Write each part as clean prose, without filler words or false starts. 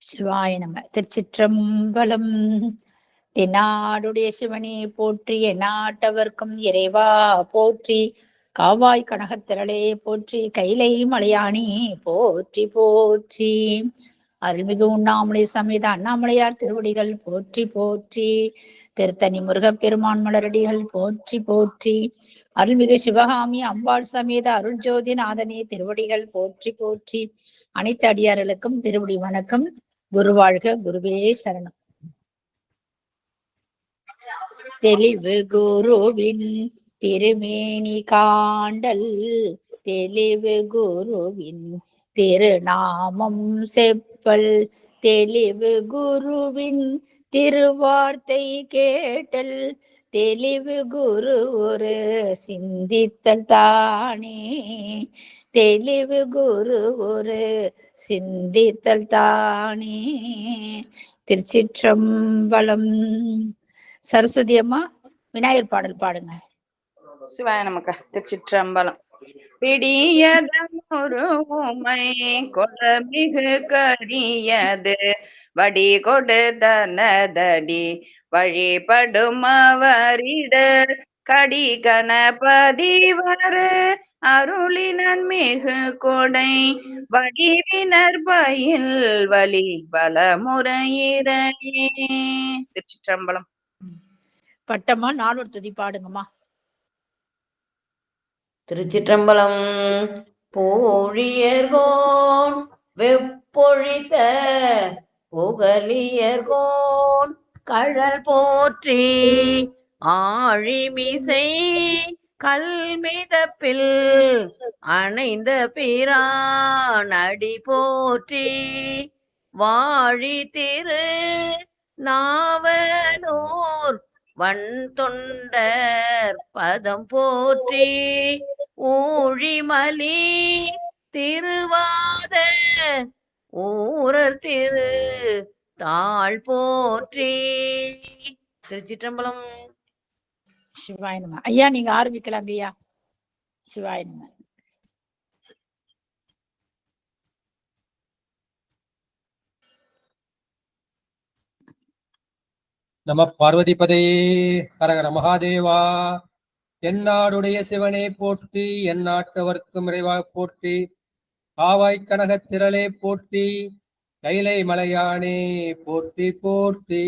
சிவாய நம. திருச்சிற்றம்பலம். தென்னாடுடைய சிவனே போற்றி, எந்நாட்டவர்க்கும் இறைவா போற்றி, காவாய் கனகத்திரளே போற்றி, கைலை மலையானே போற்றி போற்றி, அருள்மிகு உண்ணாமலை சமேத அண்ணாமலையார் திருவடிகள் போற்றி போற்றி, திருத்தணி முருகப்பெருமான் மலரடிகள் போற்றி போற்றி, அருள்மிகு சிவகாமி அம்பாள் சமேத அருள் ஜோதி நாதனே திருவடிகள் போற்றி போற்றி. அனைத்து அடியார்களுக்கும் திருவடி வணக்கம். குருவாழ்க. குருவே சரணம். தெளிவு குருவின் திருமேனி காண்டல், தெளிவு குருவின் திருநாமம் செப்பல், தெளிவு குருவின் திருவார்த்தை கேட்டல், தெளிவு குரு ஒரு சிந்தித்தல் தானே, தெளிவு குரு ஒரு சிந்தித்தல் தானே. திருச்சிற்றம்பலம். சரஸ்வதி அம்மா விநாயகர் பாடல் பாடுங்க. சிவாய நமக்கு. திருச்சிற்றம்பலம். பிடியதொரு உமை கொலமிகு கரியது வடி கொடுதனதடி வழிபடும் அவரிடர் கடி கணபதிவரு அருளினன் மிகு கொடை வடிவினர் பயில் வலி பலமுறையிறையே. திருச்சிற்றம்பலம். பட்டம்மா நானூறு துதி பாடுங்கம்மா. திருச்சிற்றம்பலம். பூழியர்கோன் வெப்பொழித்த புகழியர்கோன் கழல் போற்றி, ஆழிமிசை கல்மிதப்பில் அணைந்த பிரான் அடி போற்றி, வாழி திரு நாவலூர் வன் தொண்டர் பதம் போற்றி, ஊழிமலி திருவாத ஊரர் திரு தாழ் போற்றி. திருச்சிற்றம்பலம். சிவாய நம. ஐயா நீங்க ஆரம்பிக்கலாங்க ஐயா. சிவாய நம. நம பார்வதிபதே ஹரஹர மகாதேவா. தென்னாடுடைய சிவனே போற்றி, எந்நாட்டவர்க்கும் இறைவாக போற்றி, காவாய் கனகத் திரளே போற்றி, கைலை மலையானே போற்றி போற்றி.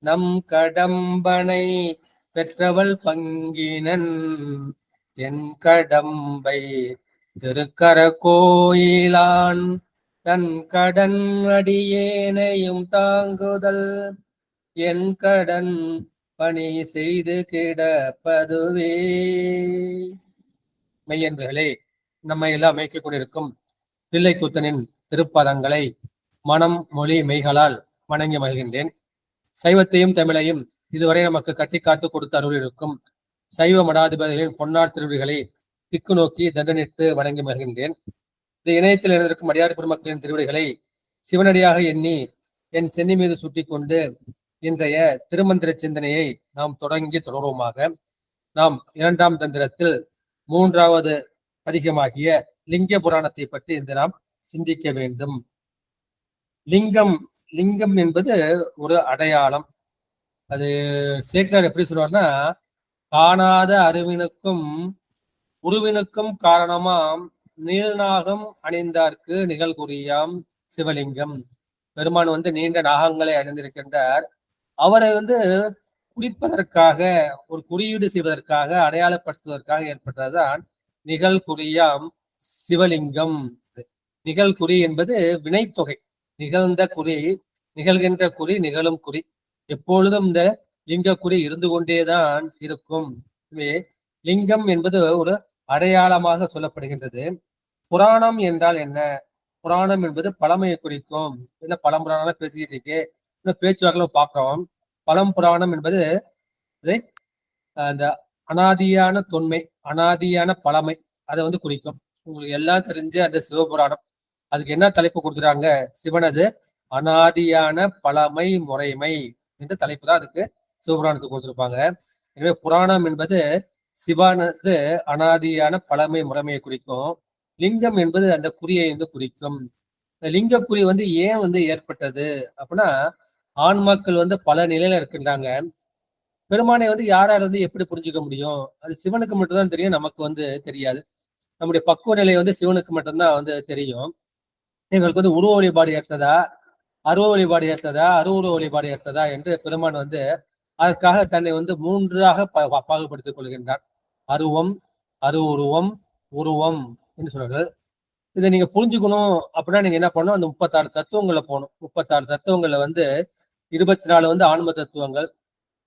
நம் கடம்பனை பெற்றவள் பங்கினன் தென் கடம்பை திருக்கர கோயிலான், தன் கடன் அடியேனையும் தாங்குதல் என் கடன் பணி செய்து கிடப்பதுவே. மெய்யன்பர்களே, நம்மை எல்லாம் மேய்க்கிக் கொண்டிருக்கும் தில்லைக்கூத்தனின் திருப்பதங்களை மனம் மொழி மெய்களால் வணங்கி மகிழ்கின்றேன். சைவத்தையும் தமிழையும் இதுவரை நமக்கு கட்டி காத்து கொடுத்து அருள் இருக்கும் சைவ மடாதிபதிகளின் பொன்னார் திருவிழிகளை திக்கு நோக்கி தண்டனிட்டு வணங்கி மகிழ்கின்றேன். இந்த இணையத்தில் இருந்திருக்கும் அடியார் பெருமக்களின் திருவிழிகளை சிவனடியாக எண்ணி என் சென்னி மீது சுட்டிக் கொண்டு இன்றைய திருமந்திர சிந்தனையை நாம் தொடங்கி தொடருவோமாக. நாம் இரண்டாம் தந்திரத்தில் மூன்றாவது பதிகமாகிய லிங்க புராணத்தை பற்றி இந்த நாம் சிந்திக்க வேண்டும். லிங்கம் என்பது ஒரு அடையாளம். அது சேக்கிரார் எப்படி சொல்வார்னா, காணாத அறிவினுக்கும் உருவினுக்கும் காரணமாம் நீள்நாகம் அணிந்தார்க்கு நிகழ்குறியாம் சிவலிங்கம். பெருமான் நீண்ட நாகங்களை அணிந்திருக்கின்றார். அவரை குறிப்பதற்காக, ஒரு குறியீடு செய்வதற்காக, அடையாளப்படுத்துவதற்காக ஏற்பட்டதுதான் நிகழ்குறியாம் சிவலிங்கம். நிகழ்குறி என்பது வினைத்தொகை. நிகழ்ந்த குறி, நிகழ்கின்ற குறி, நிகழும் குறி. எப்பொழுதும் இந்த லிங்க குறி இருந்து கொண்டேதான் இருக்கும். லிங்கம் என்பது ஒரு அடையாளமாக சொல்லப்படுகின்றது. புராணம் என்றால் என்ன? புராணம் என்பது பழமையை குறிக்கும். இல்ல பழம்புராணம் பேசிக்கிட்டு இருக்கு, பேச்சுவாக்கில் பார்க்கிறோம். பழம்புராணம் என்பது அந்த அனாதியான தொன்மை, அனாதியான பழமை, அதை குறிக்கும். உங்களுக்கு எல்லாம் தெரிஞ்ச அந்த சிவபுராணம், அதுக்கு என்ன தலைப்பு கொடுத்துறாங்க? சிவனது அனாதியான பழமை முறைமை என்ற தலைப்பு தான் அதுக்கு சிவபுராணத்துக்கு கொடுத்திருப்பாங்க. எனவே புராணம் என்பது சிவனது அனாதியான பழமை முறைமையை குறிக்கும். லிங்கம் என்பது அந்த குறியை குறிக்கும். இந்த லிங்கக்குறி வந்து ஏன் வந்து ஏற்பட்டது அப்படின்னா, ஆன்மாக்கள் வந்து பல நிலையில இருக்கின்றாங்க. பெருமானை வந்து யார் யார் வந்து எப்படி புரிஞ்சுக்க முடியும்? அது சிவனுக்கு மட்டும்தான் தெரியும், நமக்கு வந்து தெரியாது. நம்முடைய பக்குவ நிலை வந்து சிவனுக்கு மட்டும்தான் வந்து தெரியும். இவங்களுக்கு வந்து உருவ வழிபாடு ஏற்றதா, அருவ வழிபாடு ஏற்றதா, அருவுருவ வழிபாடு ஏற்றதா என்று பெருமான் வந்து அதற்காக தன்னை வந்து மூன்றாக பாகுபடுத்திக் கொள்கின்றார். அருவம், அருவுருவம், உருவம் என்று சொல்றார்கள். இதை நீங்க புரிஞ்சுக்கணும் அப்படின்னா நீங்க என்ன பண்ணணும், அந்த 36 தத்துவங்களை போகணும். 36 தத்துவங்கள்ல வந்து 24 வந்து ஆன்ம தத்துவங்கள்,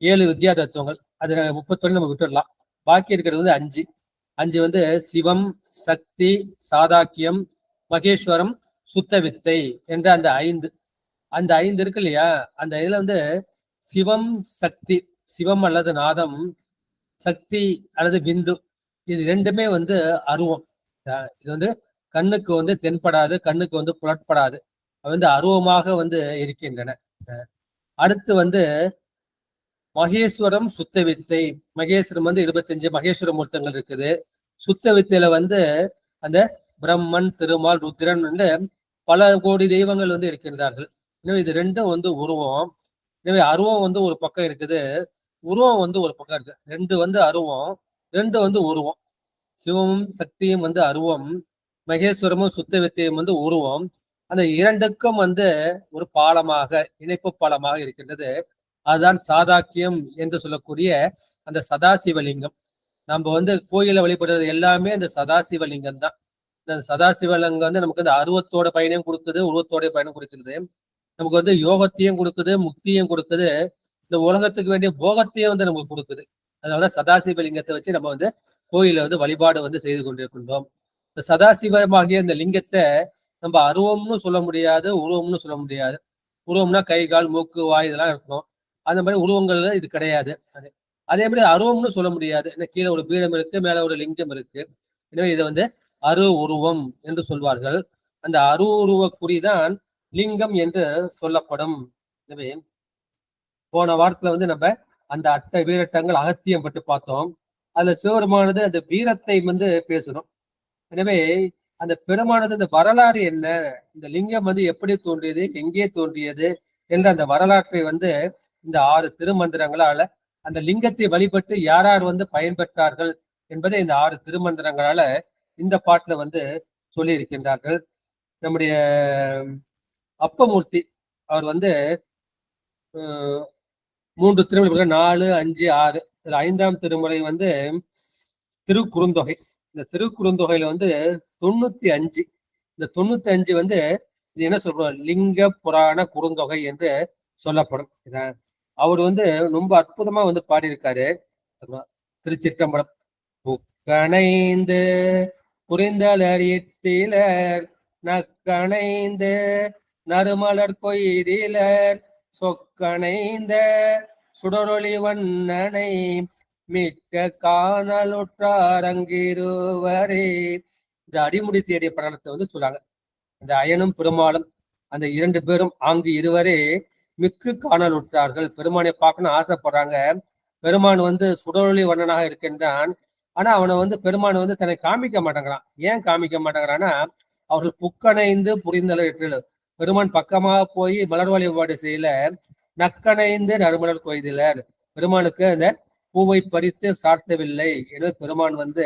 7 வித்யா தத்துவங்கள். அது 31 நம்ம விட்டுடலாம். பாக்கி இருக்கிறது வந்து 5. 5 வந்து சிவம், சக்தி, சாதாக்கியம், மகேஸ்வரம், சுத்த வித்தை என்ற அந்த 5. அந்த 5 இருக்கு இல்லையா, அந்த இதுல வந்து சிவம், சக்தி, சிவம் அல்லது நாதம், சக்தி அல்லது விந்து, இது ரெண்டுமே வந்து அருவம். இது வந்து கண்ணுக்கு வந்து தென்படாது, கண்ணுக்கு வந்து புலப்படாது, வந்து அருவமாக வந்து இருக்கின்றன. அடுத்து வந்து மகேஸ்வரம், சுத்த வித்தை. மகேஸ்வரம் வந்து 25 மகேஸ்வர மூர்த்தங்கள் இருக்குது. சுத்த வித்தையில வந்து அந்த பிரம்மன், திருமால், ருத்திரன் வந்து பல கோடி தெய்வங்கள் வந்து இருக்கின்றார்கள். எனவே இது ரெண்டும் வந்து உருவம். எனவே அருவம் வந்து ஒரு பக்கம் இருக்குது, உருவம் வந்து ஒரு பக்கம் இருக்கு. 2 வந்து அருவம், 2 வந்து உருவம். சிவமும் சக்தியும் வந்து அருவம், மகேஸ்வரமும் சுத்த வித்தையும் வந்து உருவம். அந்த இரண்டுக்கும் வந்து ஒரு பாலமாக, இணைப்பு பாலமாக இருக்கின்றது. அதுதான் சாதாக்கியம் என்று சொல்லக்கூடிய அந்த சதாசிவலிங்கம். நம்ம வந்து கோயில வழிபடுறது எல்லாமே அந்த சதாசிவலிங்கம் தான். இந்த சதாசிவலிங்கம் வந்து நமக்கு வந்து அருவத்தோட பயனையும் கொடுக்குது, உருவத்தோட பயனும் கொடுக்குறது. நமக்கு வந்து யோகத்தையும் கொடுக்குது, முக்தியும் கொடுக்குது, இந்த உலகத்துக்கு வேண்டிய போகத்தையும் வந்து நமக்கு கொடுக்குது. அதனால சதாசிவலிங்கத்தை வச்சு நம்ம வந்து கோயில வந்து வழிபாடு வந்து செய்து கொண்டிருக்கின்றோம். இந்த சதாசிவமாகிய இந்த லிங்கத்தை நம்ம அருவம்னு சொல்ல முடியாது, உருவம்னு சொல்ல முடியாது. உருவம்னா கை, கால், மூக்கு, வாய் இதெல்லாம் இருக்கணும். அந்த மாதிரி உருவங்கள்ல இது கிடையாது. அதே மாதிரி அருவம்னு சொல்ல முடியாது. கீழே ஒரு பீடம் இருக்கு, மேல ஒரு லிங்கம் இருக்கு. எனவே இதை வந்து அரு உருவம் என்று சொல்வார்கள். அந்த அரு உருவ குறிதான் லிங்கம் என்று சொல்லப்படும். எனவே போன வாரத்துல வந்து நம்ம அந்த அட்ட வீரட்டங்கள் அகத்தியம் பட்டு பார்த்தோம். அதுல சிவபெருமானது அந்த வீரத்தை வந்து பேசணும். எனவே அந்த பெருமானது இந்த வரலாறு என்ன, இந்த லிங்கம் வந்து எப்படி தோன்றியது, எங்கே தோன்றியது என்ற அந்த வரலாற்றை வந்து இந்த 6 திருமந்திரங்களால, அந்த லிங்கத்தை வழிபட்டு யார் யார் வந்து பயன்பெற்றார்கள் என்பதை இந்த 6 திருமந்திரங்களால இந்த பாட்டுல வந்து சொல்லி இருக்கின்றார்கள். நம்முடைய அப்பமூர்த்தி அவர் வந்து 3 திருமுறை, 4, 5, 6. இதுல 5ஆம் திருமுறை வந்து திருக்குறுந்தொகை. இந்த திருக்குறுந்தொகையில வந்து 95. இந்த 95 வந்து இது என்ன சொல்றோம், லிங்க புராண குறுந்தொகை என்று சொல்லப்படும். அவர் வந்து ரொம்ப அற்புதமா வந்து பாடியிருக்காரு. திருச்சிற்றம்பலம். புக்கணைந்து புரிந்தலர் இட்டிலர் நக்கணைந்து நறுமலர் கொய்திலர் சொக்கணைந்த சுடரொளி வண்ணனை மிக்க காணலுற்றாரங்கிருவரே. இந்த அடிமுடி தேடிய பிராணத்தை வந்து சொல்றாங்க. இந்த அயனும் பெருமாளும் அந்த 2 பேரும் ஆங்கு இருவரே மிக்கு காணலுற்றார்கள். பெருமானை பார்க்கணும் ஆசைப்படுறாங்க. பெருமான் வந்து சுடரொளி வண்ணனாக இருக்கின்றான். ஆனா அவனை வந்து பெருமான் வந்து தன்னை காமிக்க மாட்டேங்கிறான். ஏன் காமிக்க மாட்டேங்கிறான்னா, அவர்கள் புக்கணைந்து புரிந்தல. பெருமான் பக்கமாக போய் மலர் வழிபாடு செய்யல, நக்கணைந்து நறுமலர் கொய்திலர். பெருமானுக்கு அந்த பூவை பறித்து சார்த்தவில்லை என்று பெருமான் வந்து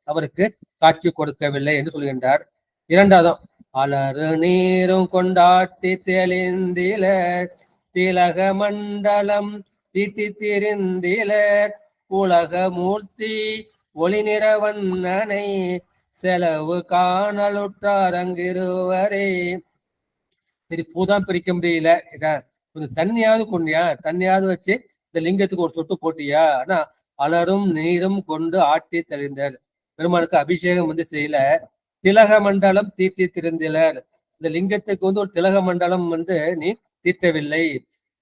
அவருக்கு காட்சி கொடுக்கவில்லை என்று சொல்கின்றார். 2ஆவதும் அலறு நீரும் கொண்டாட்டி தெளிந்திலர் திலக மண்டலம் தீட்டி திரிந்திலர் உலக மூர்த்தி ஒளி நிறவண்ணனை செலவு காணலுற்றாரங்கிருவரே. சரி, பூதான் பிரிக்க முடியல, இதான் கொஞ்சம் தண்ணியாவது கொண்டியா, தண்ணியாவது வச்சு இந்த லிங்கத்துக்கு ஒரு சொட்டு போட்டியா. ஆனா அலரும் நீரும் கொண்டு ஆட்டி தெளிந்தார். பெருமானுக்கு அபிஷேகம் வந்து செய்யல. திலக மண்டலம் தீட்டி திரிந்தலர். இந்த லிங்கத்துக்கு வந்து ஒரு திலக மண்டலம் வந்து நீ தீட்டவில்லை.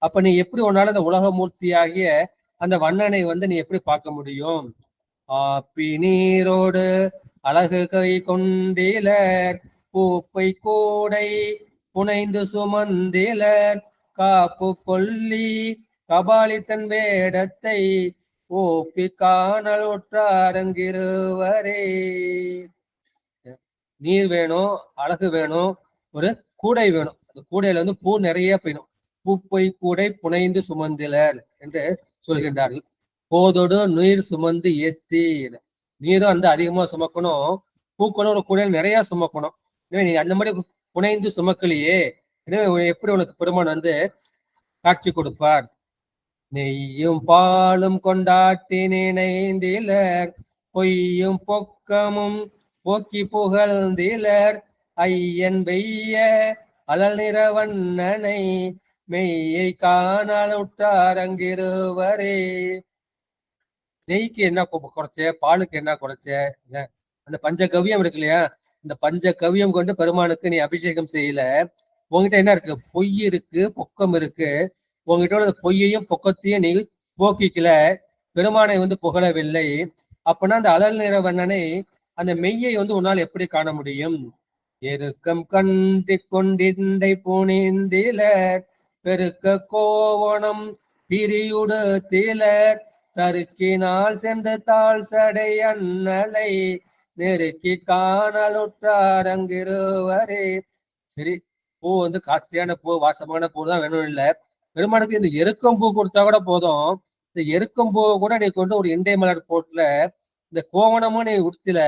அப்ப நீ எப்படி உன்னால அந்த உலக மூர்த்தியாகிய அந்த வண்ணனை வந்து நீ எப்படி பார்க்க முடியும்? ஆப்பி நீரோடு அழகு கை கொண்டிலர் பூப்பை கூடை புனைந்து சுமந்திலர் காப்பு கொல்லி கபாலித்தன் வேடத்தை ஓப்பி காணல் உற்றாரங்கிருவரே. நீர் வேணும், அழகு வேணும், ஒரு கூடை வேணும். அந்த கூடையில வந்து பூ நிறைய பெய்யணும். பூப்பை கூடை புனைந்து சுமந்திலர் என்று சொல்கின்றார்கள். போதோடு நீர் சுமந்து ஏத்தி, நீரும் வந்து அதிகமா சுமக்கணும், பூக்களும் ஒரு கூடையில் நிறைய சுமக்கணும். எனவே நீங்க அந்த மாதிரி புனைந்து சுமக்கலையே, எனவே எப்படி உனக்கு பெருமான் வந்து காட்சி கொடுப்பார்? நெய்யும் பாலும் கொண்டாட்டி நினைந்திலர், பொய்யும் பொக்கமும் போக்கி புகழ்ந்திலர், ஐயன் வெய்ய அலல் நிறவண்ணனை மெய்யை காணலுற்றார் அங்கிருவரே. நெய்க்கு என்ன குறைச்ச, பாலுக்கு என்ன குறைச்ச? அந்த பஞ்சகவ்யம் இருக்கு இல்லையா, இந்த பஞ்சகவ்யம் கொண்டு பெருமானுக்கு நீ அபிஷேகம் செய்யல. உங்ககிட்ட என்ன இருக்கு? பொய் இருக்கு, பொக்கம் இருக்கு. உங்ககிட்ட பொய்யையும் பொக்கத்தையும் நீ போக்கிக்கல, பெருமானை வந்து புகழவில்லை. அப்படின்னா அந்த அலல் நிறவண்ணனை, அந்த மெய்யை வந்து உன்னால் எப்படி காண முடியும்? எருக்கம் கண்டு கொண்டிந்தை புனிந்திலர், பெருக்க கோவணம் பிரியுடு தீலர், தருக்கினால் சென்று தாழ் சடை அண்ணலை நெருக்கி காணலுற்றார் அங்கிருவரே. சரி, பூ வந்து காஸ்ட்லியான பூ, வாசமான பூ தான் வேணும் இல்லை. பெருமானுக்கு இந்த எருக்கம் பூ கொடுத்தா கூட போதும். இந்த எருக்கம் பூ கூட நீ கொண்டு ஒரு இண்டை மலர் போட்டுல, இந்த கோவணமும் நீ உடுத்தில,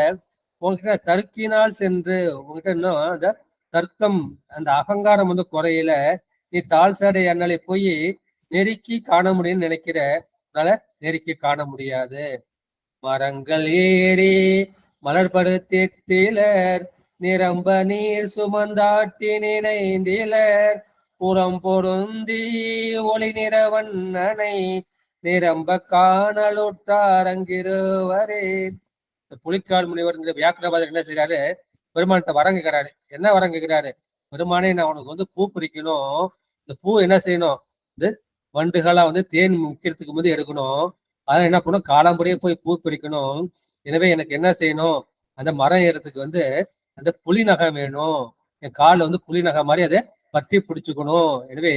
உங்ககிட்ட தருக்கினால் சென்று, உங்ககிட்ட இன்னும் அந்த தர்க்கம், அந்த அகங்காரம் வந்து குறையில, நீ தாழ் சடை அண்ணலை போய் நெருக்கி காண முடியும்னு நினைக்கிற, அதனால நெருக்கி காண முடியாது. மரங்கள் ஏறி மலர்படுத்திலர், நிரம்ப நீர் சுமந்தாட்டி நினைந்திலர், புறம் பொருந்தி ஒளி நிறவண்ணனை நிரம்ப காணலுற்றார் அங்கிருவரே. புலிக்கால் முனிவர் வியாக்கிரபாதர் என்ன செய்யறாரு? பெருமான்கிட்ட வரம் கேட்கிறாரு. என்ன வரம் கேட்கிறாரு? பெருமானே, நான் உனக்கு வந்து பூ பிரிக்கணும். இந்த பூ என்ன செய்யணும்? இந்த வண்டுகளா வந்து தேன் முக்கியத்துக்கு வந்து எடுக்கணும். அதெல்லாம் என்ன பண்ணும்? காலம்படியே போய் பூ பிரிக்கணும். எனவே எனக்கு என்ன செய்யணும்? அந்த மரம் ஏறதுக்கு வந்து அந்த புலி நகம் வேணும். என் காலில் வந்து புலி நகை மாதிரி அதை பற்றி பிடிச்சுக்கணும். எனவே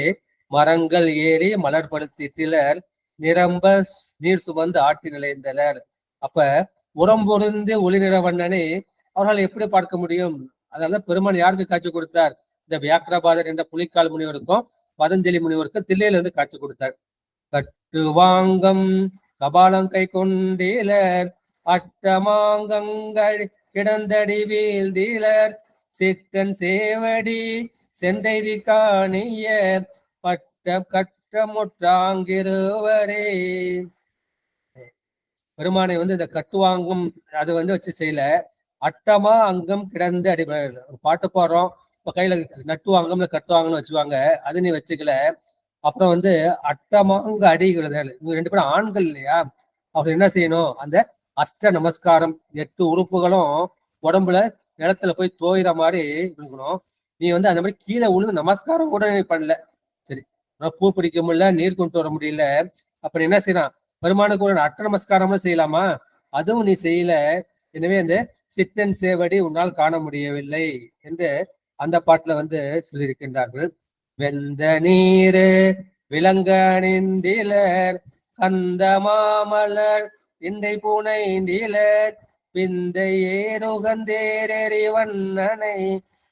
மரங்கள் ஏறி மலர்படுத்திலர், நிரம்ப நீர் சுமந்து ஆட்டி நிலைந்தனர். அப்ப உரம்பொருந்து ஒளி நிறவண்ணனை அவர்களால் எப்படி பார்க்க முடியும்? அதனால பெருமான் யாருக்கு காட்சி கொடுத்தார்? இந்த வியாக்கிரபாதர் என்ற புலிக்கால் முனிவருக்கும் பதஞ்சலி முனிவருக்கும் தில்லையில இருந்து காட்சி கொடுத்தார். கட்டுவாங்கம் கபாலம் கை கொண்டீலர், அட்டமாங்கங்கள் கிடந்தடி வீழ்ந்தீலர், சிற்றன் சேவடி சென்றைதி காணிய பட்ட கட்டமுற்றாங்கிருவரே. பெருமானை வந்து இந்த கட்டுவாங்கம் அதை வந்து வச்சு செய்யல, அட்டமா அங்கம் கிடந்து அடி. பாட்டு பாடுறோம், இப்ப கையில நட்டுவாங்கம்ல கட்டுவாங்கன்னு வச்சுவாங்க, அது நீ வச்சுக்கல. அப்புறம் வந்து அட்டமாங்க அடிகிறது, இவங்க 2 பேரும் ஆண்கள் இல்லையா, அவர் என்ன செய்யணும்? அந்த அஷ்ட நமஸ்காரம் 8 உறுப்புகளும் உடம்புல நிலத்துல போய் தோயிற மாதிரி இருக்கணும். நீ வந்து அந்த மாதிரி கீழே விழுந்து நமஸ்காரம் கூட நீ பண்ணல. சரி, பூ பிடிக்க முடியல, நீர் கொண்டு வர முடியல, அப்ப என்ன செய்யலாம்? பெருமானுக்கு ஒரு அட்ட நமஸ்காரம்னு செய்யலாமா? அதுவும் நீ செய்யல. எனவே அந்த சித்தன் சேவடி உன்னால் காண முடியவில்லை என்று அந்த பாட்டுல வந்து சொல்லியிருக்கின்றார்கள். வெந்த நீரு விலங்க அணிந்திலர், கந்த மாமலர் இண்டை புனைந்திலர், பிந்தை ஏறுகந்தேரி வண்ணனை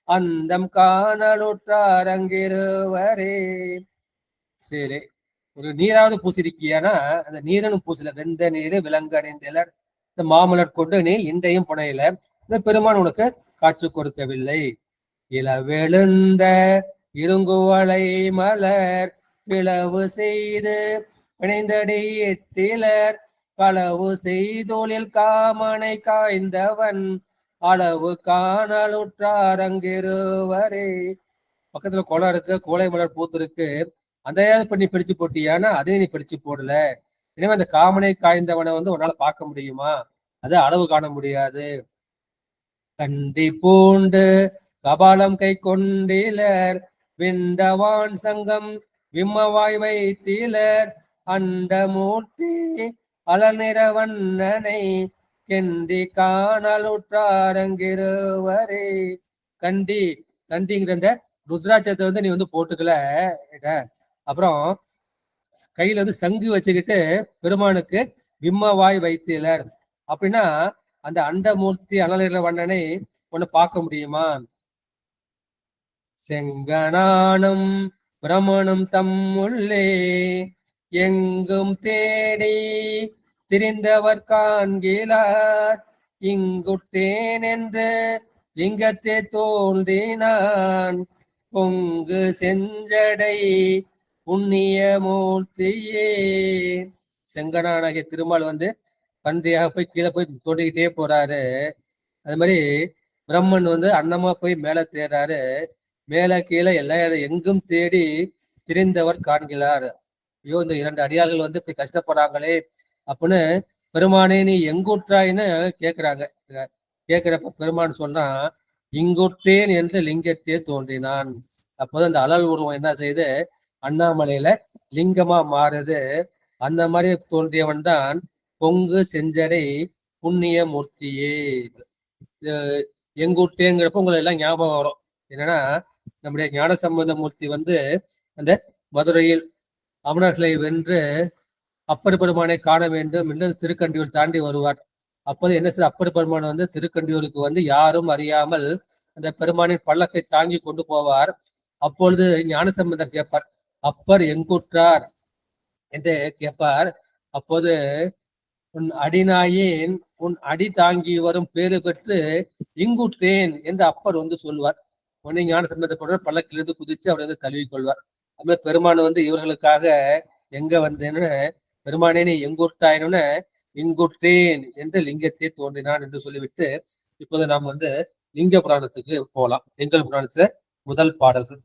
அந்தம் காணலுற்றார் அங்கிருவரே. சரி, ஒரு நீராவது பூசிருக்கியானா அந்த நீரனும் பூசல. வெந்த நீரு விலங்கு அணிந்திலர், இந்த மாமலர் கொண்டு நீ இண்டையும் புனையில, இந்த பெருமான் உனக்கு காட்சி கொடுக்கவில்லை. இளவெழுந்த இருங்குவளை மலர் பிளவு செய்து பிணைந்தடி எட்டிலர், களவு செய்தோலில் காமனை காய்ந்தவன் அளவு காணலுற்றார் அங்கிருவரே. பக்கத்துல குளம் இருக்கு, கோலை மலர் பூத்து இருக்கு, அந்த இப்ப நீ பிடிச்சு போட்டியானா அதையும் நீ பிடிச்சு போடல. எனவே அந்த காமனை காய்ந்தவனை வந்து உன்னால பார்க்க முடியுமா? அது அளவு காண முடியாது. கண்டி பூண்டு கபாலம் கை கொண்டிலர், விண்டவான் சங்கம் விம்மவாய் வைத்திலர், அண்ட மூர்த்தி அலல் நிறவண்ணனை கெண்டி காணலுற்றார் அங்கிருவரே. கண்டி, கண்டிங்கிற இந்த ருத்ராட்சத்தை வந்து நீ வந்து போட்டுக்கல. அப்புறம் கையில வந்து சங்கு வச்சுக்கிட்டு பெருமானுக்கு விம்மவாய் வைத்திலர், அப்படின்னா அந்த அண்டமூர்த்தி அலல் நிறவண்ணனை ஒண்ணு பார்க்க முடியுமா? செங்கனானும் பிரமனும் தம்முள்ளே எங்கும் தேடி திரிந்தவர் காண்கிலார். இங்குட்டேன் என்று லிங்கத்தே தோன்றினான் பொங்கு செஞ்சடை புண்ணிய மூர்த்தியே. செங்கனானாகிய திருமால் வந்து பன்றியாக போய் கீழே போய் தோண்டிக்கிட்டே போறாரு. அது மாதிரி பிரம்மன் வந்து அன்னமா போய் மேல தேடுறாரு. மேல கீழே எல்லா எங்கும் தேடி திரிந்தவர் காண்கிறார். ஐயோ, இந்த 2 அடியார்கள் வந்து இப்படி கஷ்டப்படுறாங்களே அப்படின்னு பெருமானே நீ எங்குற்றாயின்னு கேக்குறாங்க. கேட்கிறப்ப பெருமான் சொன்னா, இங்குற்றேன் என்று லிங்கத்தே தோன்றினான். அப்போது அந்த அலல் உருவம் என்ன செய்யுது, அண்ணாமலையில லிங்கமா மாறுது. அந்த மாதிரி தோன்றியவன் தான் பொங்கு செஞ்சடை புண்ணிய மூர்த்தியே. எங்குட்டேங்கிறப்ப உங்களை எல்லாம் ஞாபகம் வரும். என்னன்னா, நம்முடைய ஞானசம்பந்த மூர்த்தி வந்து அந்த மதுரையில் அமரர்களை வென்று அப்பர் பெருமானை காண வேண்டும் என்று திருக்கண்டியூர் தாண்டி வருவார். அப்போது என்ன செய்ய, அப்பர் பெருமான் வந்து திருக்கண்டியூருக்கு வந்து யாரும் அறியாமல் அந்த பெருமானின் பல்லக்கை தாங்கி கொண்டு போவார். அப்பொழுது ஞானசம்பந்தர் கேட்பார், அப்பர் எங்குற்றார் என்று கேட்பார். அப்போது உன் அடிநாயேன் உன் அடி தாங்கி வரும் பேரு பெற்று இங்குற்றேன் என்று அப்பர் வந்து சொல்வார். உடனே ஞானசம்பந்தர் பல்லக்கிலிருந்து குதிச்சு அவர் வந்து தழுவி கொள்வார். அதுமாதிரி பெருமான் வந்து இவர்களுக்காக எங்க வந்தேன்னு, பெருமானே நீ எங்குற்றாயின்னு, இங்குற்றேன் என்று லிங்கத்தை தோன்றினான் என்று சொல்லிவிட்டு இப்போது நாம் வந்து லிங்க புராணத்துக்கு போகலாம். எங்கள் புராணத்துல முதல் பாடல்கள்.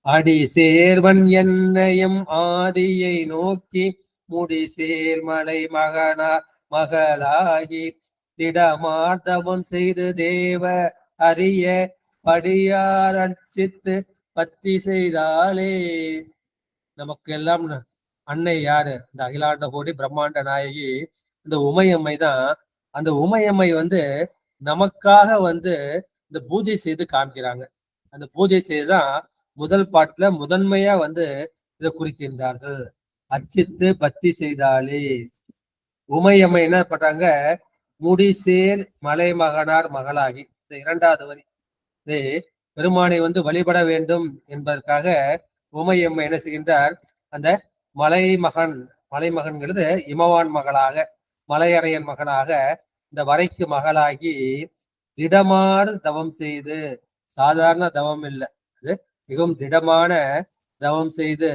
அடி சேர்வன் என்னையும் ஆதியை நோக்கி முடி சேர்மலை மகளாகி திடமார்த்தவம் செய்து தேவ அறிய படியார் அச்சித்து பத்தி செய்தாலே. நமக்கு எல்லாம் அன்னை யாரு? இந்த அகிலாண்ட கோடி பிரம்மாண்ட நாயகி இந்த உமையம்மை தான். அந்த உமையம்மை வந்து நமக்காக வந்து இந்த பூஜை செய்து காமிக்கிறாங்க. அந்த பூஜை செய்துதான் முதல் பாட்டுல முதன்மையா வந்து இதை குறிக்கின்றார்கள். அச்சித்து பத்தி செய்தாலே. உமையம்மை என்ன பண்றாங்க, முடிசேர் மலை மகனார் மகளாகி. இந்த 2வது வரி பெருமானை வந்து வழிபட வேண்டும் என்பதற்காக உமையம்மை என்ன செய்கின்றார், அந்த மலைமகன்கிறது இமவான் மகளாக, மலையறையன் மகனாக இந்த வரைக்கு மகளாகி திடமான தவம் செய்து, சாதாரண தவம் இல்லை, அது மிகவும் திடமான தவம் செய்து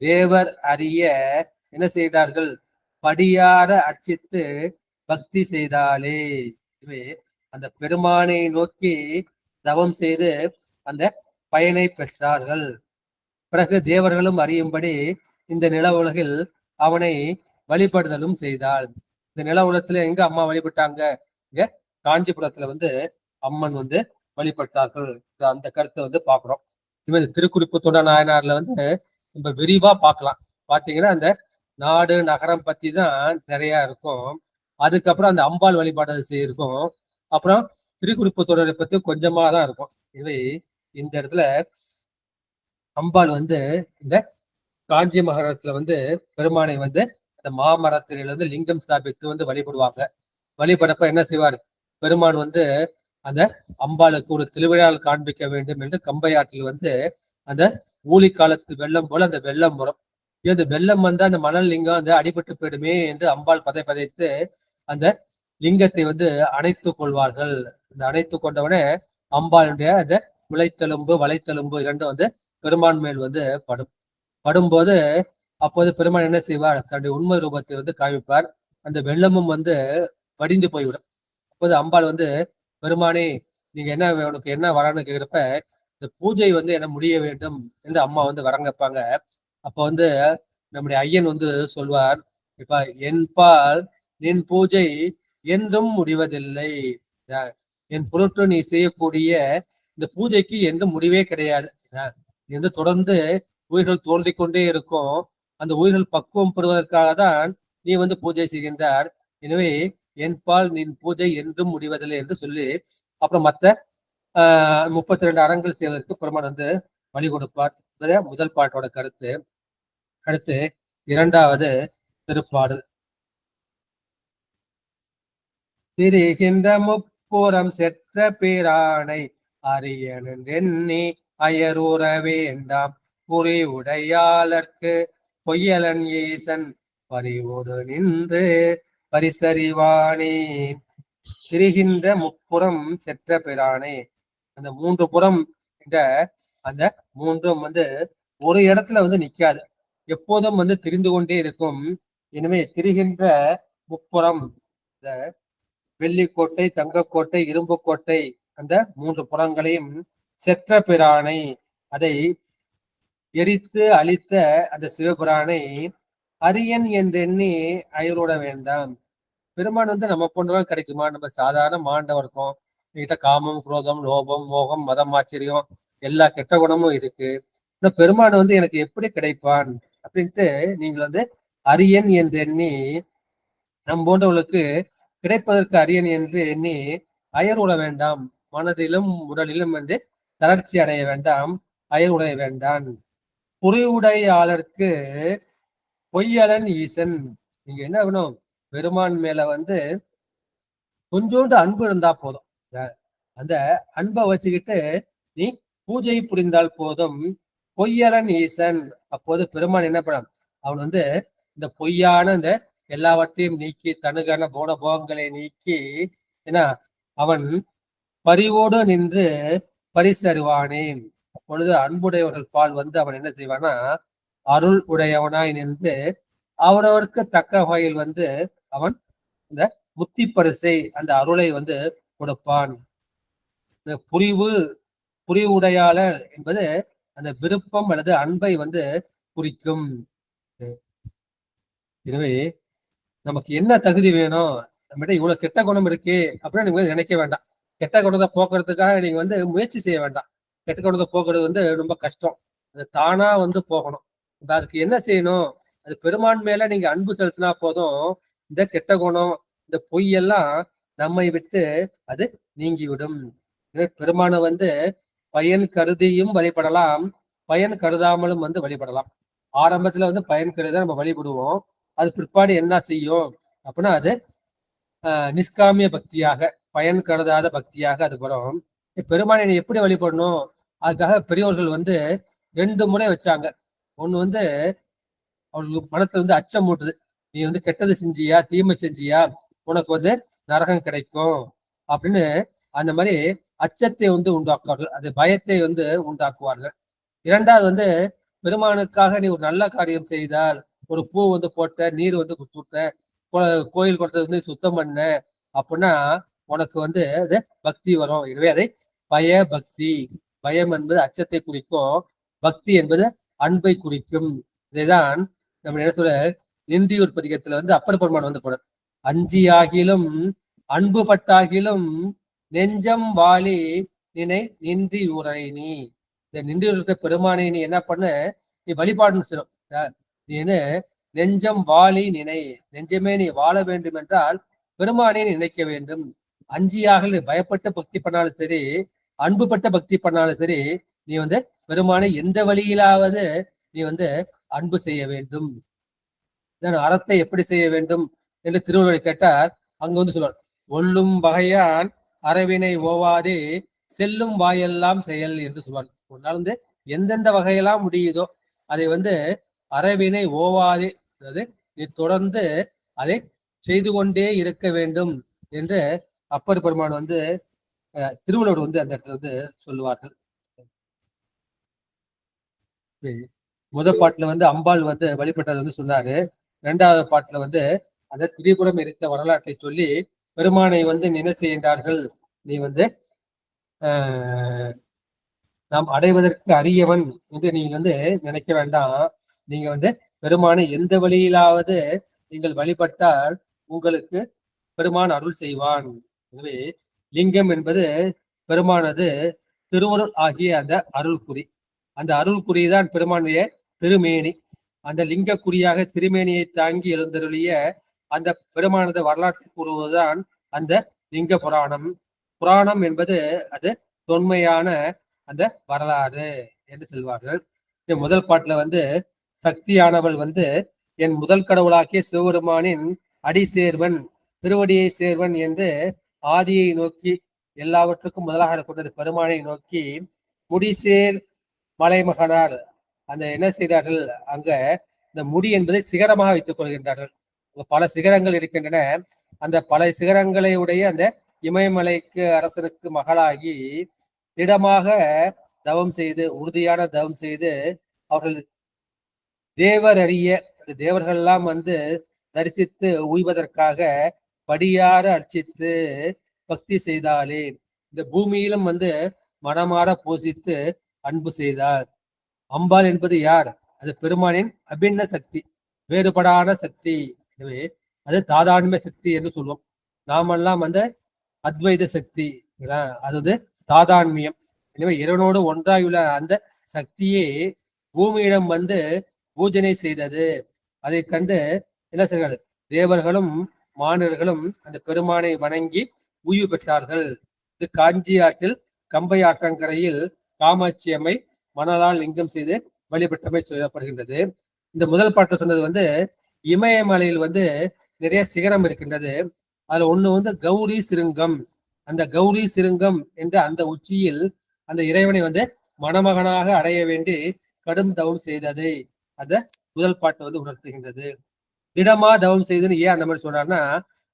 தேவர் அறிய என்ன செய்தார்கள், படியார அர்ச்சித்து பக்தி செய்தாலே. அந்த பெருமானை நோக்கி தவம் செய்து அந்த பயனை பெற்றார்கள். பிறகு தேவர்களும் அறியும்படி இந்த நில உலகில் அவனை வழிபடுதலும் செய்தாள். இந்த நில உலகத்துல எங்க அம்மா வழிபட்டாங்க, இங்க காஞ்சிபுரத்துல வந்து அம்மன் வந்து வழிபட்டார்கள். அந்த கருத்தை வந்து பாக்குறோம். இவன் திருக்குறிப்பு தொண்ட நாயனார்ல வந்து நம்ம விரிவா பார்க்கலாம். பாத்தீங்கன்னா அந்த நாடு நகரம் பத்தி தான் நிறைய இருக்கும். அதுக்கப்புறம் அந்த அம்பாள் வழிபாடு இருக்கும். அப்புறம் திருக்குறிப்பு தொடரை பத்தி கொஞ்சமா தான் இருக்கும். இவை இந்த இடத்துல அம்பாள் வந்து இந்த காஞ்சி மகரத்துல வந்து பெருமானை வந்து அந்த மாமரத்தில வந்து லிங்கம் ஸ்தாபித்து வந்து வழிபடுவாங்க. வழிபடப்ப என்ன செய்வார், பெருமான் வந்து அந்த அம்பாளுக்கு ஒரு திருவிழாவில் காண்பிக்க வேண்டும் என்று கம்பையாற்றில் வந்து அந்த ஊழி காலத்து வெள்ளம் போல அந்த வெள்ளம் வரும். இந்த வெள்ளம் வந்து அந்த மணல் லிங்கம் வந்து அடிபட்டு போயிடுமே என்று அம்பாள் பதைத்து அந்த லிங்கத்தை வந்து அணைத்து கொள்வார்கள். அந்த அணைத்து கொண்டவுடனே அம்பாளுடைய அந்த முளைத்தெலும்பு வளைத்தெலும்பு 2 வந்து பெருமான் மேல் வந்து படும்போது அப்போது பெருமான் என்ன செய்வார், தன்னுடைய உண்மை ரூபத்தை வந்து காமிப்பார். அந்த வெள்ளமும் வந்து வடிந்து போய்விடும். அப்போது அம்பாள் வந்து, பெருமானே நீங்க என்ன, உனக்கு என்ன வரன்னு கேட்கிறப்ப, இந்த பூஜை வந்து என்ன முடிய வேண்டும் என்று அம்மா வந்து வரம் கேட்பாங்க. அப்ப வந்து நம்முடைய ஐயன் வந்து சொல்வார், இப்ப என்பால் நின் பூஜை என்றும் முடிவதில்லை, என் பொருட்டு நீ செய்யக்கூடிய இந்த பூஜைக்கு என்றும் முடிவே கிடையாது. நீ வந்து தொடர்ந்து உயிர்கள் தோன்றிக்கொண்டே இருக்கும். அந்த உயிர்கள் பக்குவம் பெறுவதற்காக தான் நீ வந்து பூஜை செய்கின்றார். எனவே என்பால் நின் பூஜை என்றும் முடிவதில்லை என்று சொல்லி அப்புறம் மற்ற 32 அறங்கள் செய்வதற்கு பெருமான் வந்து வழி கொடுப்பார். முதல் பாட்டோட கருத்து. அடுத்து 2வது திருப்பாடல். திரிகின்ற முப்புறம் செற்ற பிரானை அரியனெண்ணி அயரூற வேண்டாம் புரி உடையாளர்க்கு பொய்யலன் ஈசன் பறிவோடு நின்று பரிசறிவானே. திரிகின்ற முப்புறம் செற்ற பிரானே. அந்த 3 புறம் என்ற அந்த 3ம் ஒரு இடத்துல நிக்காது, எப்போதும் திரிந்து கொண்டே இருக்கும். எனவே திரிகின்ற முப்புறம், இந்த வெள்ளிக்கோட்டை, தங்கக்கோட்டை, இரும்பு கோட்டை, அந்த 3 புறங்களையும் செற்ற பிரானை, அதை எரித்து அழித்த அந்த சிவபிரானை அரியன் என்றெண்ணி அயரோட வேண்டாம். பெருமான் நம்ம போன்றவர்கள் கிடைக்குமா? நம்ம சாதாரண மாண்டவம் இருக்கும், என்கிட்ட காமம், குரோதம், லோபம், மோகம், மதம், ஆச்சரியம் எல்லா கெட்ட குணமும் இருக்கு. இந்த பெருமான் எனக்கு எப்படி கிடைப்பான் அப்படின்ட்டு நீங்கள் அரியன் என்று எண்ணி, நம் போன்றவர்களுக்கு கிடைப்பதற்கு அரியன் என்று எண்ணி அயர் உட வேண்டாம். மனதிலும் உடலிலும் தளர்ச்சி அடைய வேண்டாம், அயர் உடைய வேண்டாம். புரிவுடையாளருக்கு பொய்யலன் ஈசன். நீங்க என்ன வேணும்? பெருமான் மேல கொஞ்சோண்டு அன்பு இருந்தா போதும். அந்த அன்பை வச்சுக்கிட்டு நீ பூஜை புரிந்தால் போதும். பொய்யலன் ஈசன். அப்போது பெருமான் என்ன பண்ண, அவன் இந்த பொய்யான இந்த எல்லாவற்றையும் நீக்கி, தனுகான போன போகங்களை நீக்கி, ஏன்னா அவன் பரிவோடு நின்று பரிசறிவானேன். அப்பொழுது அன்புடையவர்கள் பால் அவன் என்ன செய்வானா, அருள் உடையவனாய் நின்று அவரவருக்கு தக்க வகையில் அவன் இந்த முத்தி பரிசை, அந்த அருளை கொடுப்பான். இந்த புரிவுடையாளர் என்பது அந்த விருப்பம் அல்லது அன்பை குறிக்கும். எனவே நமக்கு என்ன தகுதி வேணும்? நம்மகிட்ட இவ்வளவு கெட்ட குணம் இருக்கு அப்படின்னு நீங்க நினைக்க வேண்டாம். கெட்ட குணத்தை போக்குறதுக்காக நீங்க முயற்சி செய்ய வேண்டாம். கெட்ட குணத்தை போக்குறது ரொம்ப கஷ்டம். அது தானா போகணும். அதுக்கு என்ன செய்யணும்? அது பெருமான் மேல நீங்க அன்பு செலுத்தினா போதும். இந்த கெட்ட குணம், இந்த பொய்யெல்லாம் நம்மை விட்டு அது நீங்கிவிடும். பெருமானை பயன் கருதியும் வழிபடலாம், பயன் கருதாமலும் வழிபடலாம். ஆரம்பத்துல பயன் கருத நம்ம வழிபடுவோம். அது பிற்பாடு என்ன செய்யும் அப்படின்னா, அது நிஷ்காமிய பக்தியாக, பயன் கருதாத பக்தியாக அது வரும். பெருமானை எப்படி வழிபடணும்? அதுக்காக பெரியவர்கள் 2 முறை வச்சாங்க. ஒண்ணு அவங்களுக்கு மனத்துல அச்சம் மூட்டுது. நீ கெட்டது செஞ்சியா, தீமை செஞ்சியா, உனக்கு நரகம் கிடைக்கும் அப்படின்னு அந்த மாதிரி அச்சத்தை உண்டாக்குவார்கள். அது பயத்தை உண்டாக்குவார்கள். 2வது பெருமானுக்காக நீ ஒரு நல்ல காரியம் செய்தால், ஒரு பூ போட்ட, நீர் சுட்ட, கோயில் கொடுத்தது சுத்தம் பண்ண அப்படின்னா உனக்கு அது பக்தி வரும். எனவே அதை பய பக்தி, பயம் என்பது அச்சத்தை குறிக்கும், பக்தி என்பது அன்பை குறிக்கும். இதைதான் நம்ம என்ன சொல்ல, நின்றியூர் பதிகத்துல அப்பர் பெருமான் போட, அஞ்சியாகிலும் அன்பு பட்டாகிலும் நெஞ்சம் வாலி நினை நின்றி உரை. நீ இந்த நின்றியூர் இருக்க பெருமானை நீ என்ன பண்ண, நீ வழிபாடுன்னு சொல்லும். நீ நெஞ்சம் வாலி நினை, நெஞ்சமே நீ வாழ வேண்டும் என்றால் பெருமானை நினைக்க வேண்டும். அஞ்சியாக பயப்பட்ட பக்தி பண்ணாலும் சரி, அன்பு பட்ட பக்தி பண்ணாலும் சரி, நீ பெருமானை எந்த வழியிலாவது நீ அன்பு செய்ய வேண்டும். அறத்தை எப்படி செய்ய வேண்டும் என்று திருவள்ளுவர் கேட்டார். அங்க சொல்லுவார், ஒல்லும் வகையான் அறவினை ஓவாதே செல்லும் வாயெல்லாம் செயல் என்று சொல்வார். ஒரு நாள் எந்தெந்த வகையெல்லாம் முடியுதோ அதை அறவினை ஓவாதே, அதாவது நீ தொடர்ந்து அதை செய்து கொண்டே இருக்க வேண்டும் என்று அப்பர் பெருமான் திருவள்ளுவர் அந்த இடத்துல சொல்லுவார்கள். முதல் பாட்டுல அம்பாள் வழிபட்டது சொன்னாரு. 2வது பாட்டுல அந்த திரிபுரம் எரித்த வரலாற்றை சொல்லி பெருமானை நினை செய்கின்றார்கள். நீ நாம் அடைவதற்கு அரியவன் என்று நீங்க நினைக்க வேண்டாம். நீங்க பெருமானை எந்த வழியிலாவது நீங்கள் வழிபட்டால் உங்களுக்கு பெருமான் அருள் செய்வான். எனவே லிங்கம் என்பது பெருமானது திருவருள் ஆகிய அந்த அருள் குறி. அந்த அருள் குறிதான் பெருமானுடைய திருமேனி. அந்த லிங்க குறியாக திருமேனியை தாங்கி எழுந்தருளிய அந்த பெருமானது வரலாற்றை கூறுவதுதான் அந்த லிங்க புராணம். புராணம் என்பது அது தொன்மையான அந்த வரலாறு என்று சொல்வார்கள். முதல் பாட்டுல சக்தியானவள் என் முதல் கடவுளாகிய சிவபெருமானின் அடி சேர்வன், திருவடியை சேர்வன் என்று ஆதியை நோக்கி எல்லாவற்றுக்கும் முதலாக கொண்டது பெருமானை நோக்கி முடிசேர் மலைமகனார் அந்த என்ன செய்தார்கள் அங்க இந்த முடி என்பதை சிகரமாக வைத்துக் கொள்கின்றார்கள். பல சிகரங்கள் இருக்கின்றன. அந்த பல சிகரங்களை உடைய அந்த இமயமலைக்கு அரசனுக்கு மகளாகி திடமாக தவம் செய்து உறுதியான தவம் செய்து அவர்கள் தேவர் அறிய தேவர்கள் எல்லாம் வந்து தரிசித்து உய்வதற்காக படியார அர்ச்சித்து பக்தி செய்தாலே இந்த பூமியிலும் வந்து மனமாற பூசித்து அன்பு செய்தார். அம்பாள் என்பது யார்? அது பெருமானின் அபின்ன சக்தி, வேறுபடாத சக்தி. எனவே அது தாதான்மை சக்தி என்று சொல்லுவோம். நாமெல்லாம் வந்து அத்வைத சக்தி, அது வந்து தாதான்மியம். எனவே இறைவனோடு ஒன்றாயுள்ள அந்த சக்தியே பூமியிடம் வந்து பூஜனை செய்தது. அதை கண்டு என்ன செய்கிறார்கள்? தேவர்களும் மாணவர்களும் அந்த பெருமானை வணங்கி உய்வு பெற்றார்கள். இது காஞ்சி ஆற்றில் கம்பை ஆற்றங்கரையில் காமாட்சி அம்மை மணலால் லிங்கம் செய்து வழிபட்டமை சொல்லப்படுகின்றது. இந்த முதல் பாட்டு சொன்னது வந்து இமயமலையில் வந்து நிறைய சிகரம் இருக்கின்றது. அதுல ஒண்ணு வந்து கௌரி சிருங்கம். அந்த கௌரி சிருங்கம் என்ற அந்த உச்சியில் அந்த இறைவனை வந்து மணமகனாக அடைய வேண்டி கடும் தவம் செய்ததை அந்த முதல் பாட்டு வந்து உணர்த்துகின்றது. திடமா தவம் செய்துன்னு ஏன் அந்த மாதிரி சொல்றாருன்னா,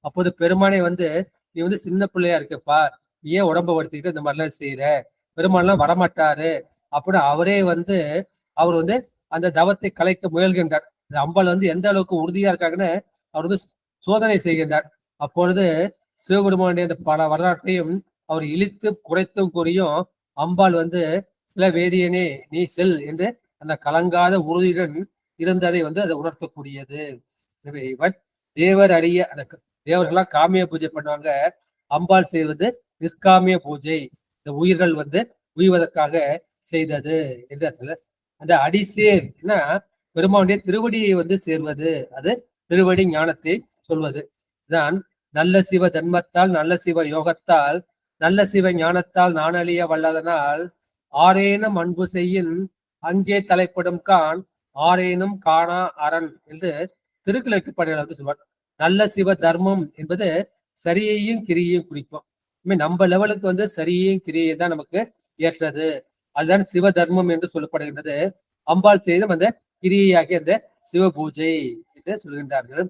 அப்போது பெருமானை வந்து நீ வந்து சின்ன பிள்ளையா இருக்கப்பா, ஏன் உடம்ப வருத்திக்கிட்டு இந்த மாதிரிலாம் செய்யற, பெருமாள்லாம் வரமாட்டாரு அப்படின்னு அவரே வந்து அவர் வந்து அந்த தவத்தை கலைக்க முயல்கின்றார். அம்பாள் வந்து எந்த அளவுக்கு உறுதியா இருக்காங்கன்னு அவர் வந்து சோதனை செய்கின்றார். அப்பொழுது சிவபெருமானுடைய அந்த பல வரலாற்றையும் அவர் இழித்து குறைத்தும் கூறியும் அம்பாள் வந்து இல்ல வேதியனே நீ செல் என்று அந்த கலங்காத உறுதியுடன் இருந்ததை வந்து அதை உணர்த்தக்கூடியது. எனவே இவன் தேவர் அறிய அந்த தேவர்கள்லாம் காமிய பூஜை பண்ணுவாங்க. அம்பாள் செய்வது நிஷ்காமிய பூஜை, இந்த உயிர்கள் வந்து உய்வதற்காக செய்தது என்று அந்த அடிசேர் என்ன பெருமானுடைய திருவடியை வந்து சேர்வது, அது திருவடி ஞானத்தை சொல்வது தான். நல்ல சிவ தன்மத்தால் நல்ல சிவ யோகத்தால் நல்ல சிவ ஞானத்தால் நானழிய வல்லதனால் ஆரேனும் அன்பு செய்யின் அங்கே தலைப்படும் கான் ஆரேனும் காணா அரண் என்று திருக்குறள் வந்து சொல்வார். நல்ல சிவ தர்மம் என்பது சரியையும் கிரியையும் குறிக்கும். நம்ம லெவலுக்கு வந்து சரியையும் கிரியையும் தான் நமக்கு ஏற்றது. அதுதான் சிவ தர்மம் என்று சொல்லப்படுகின்றது. அம்பாள் செய்தும் அந்த கிரியையாகிய அந்த சிவ பூஜை என்று சொல்கின்றார்கள்.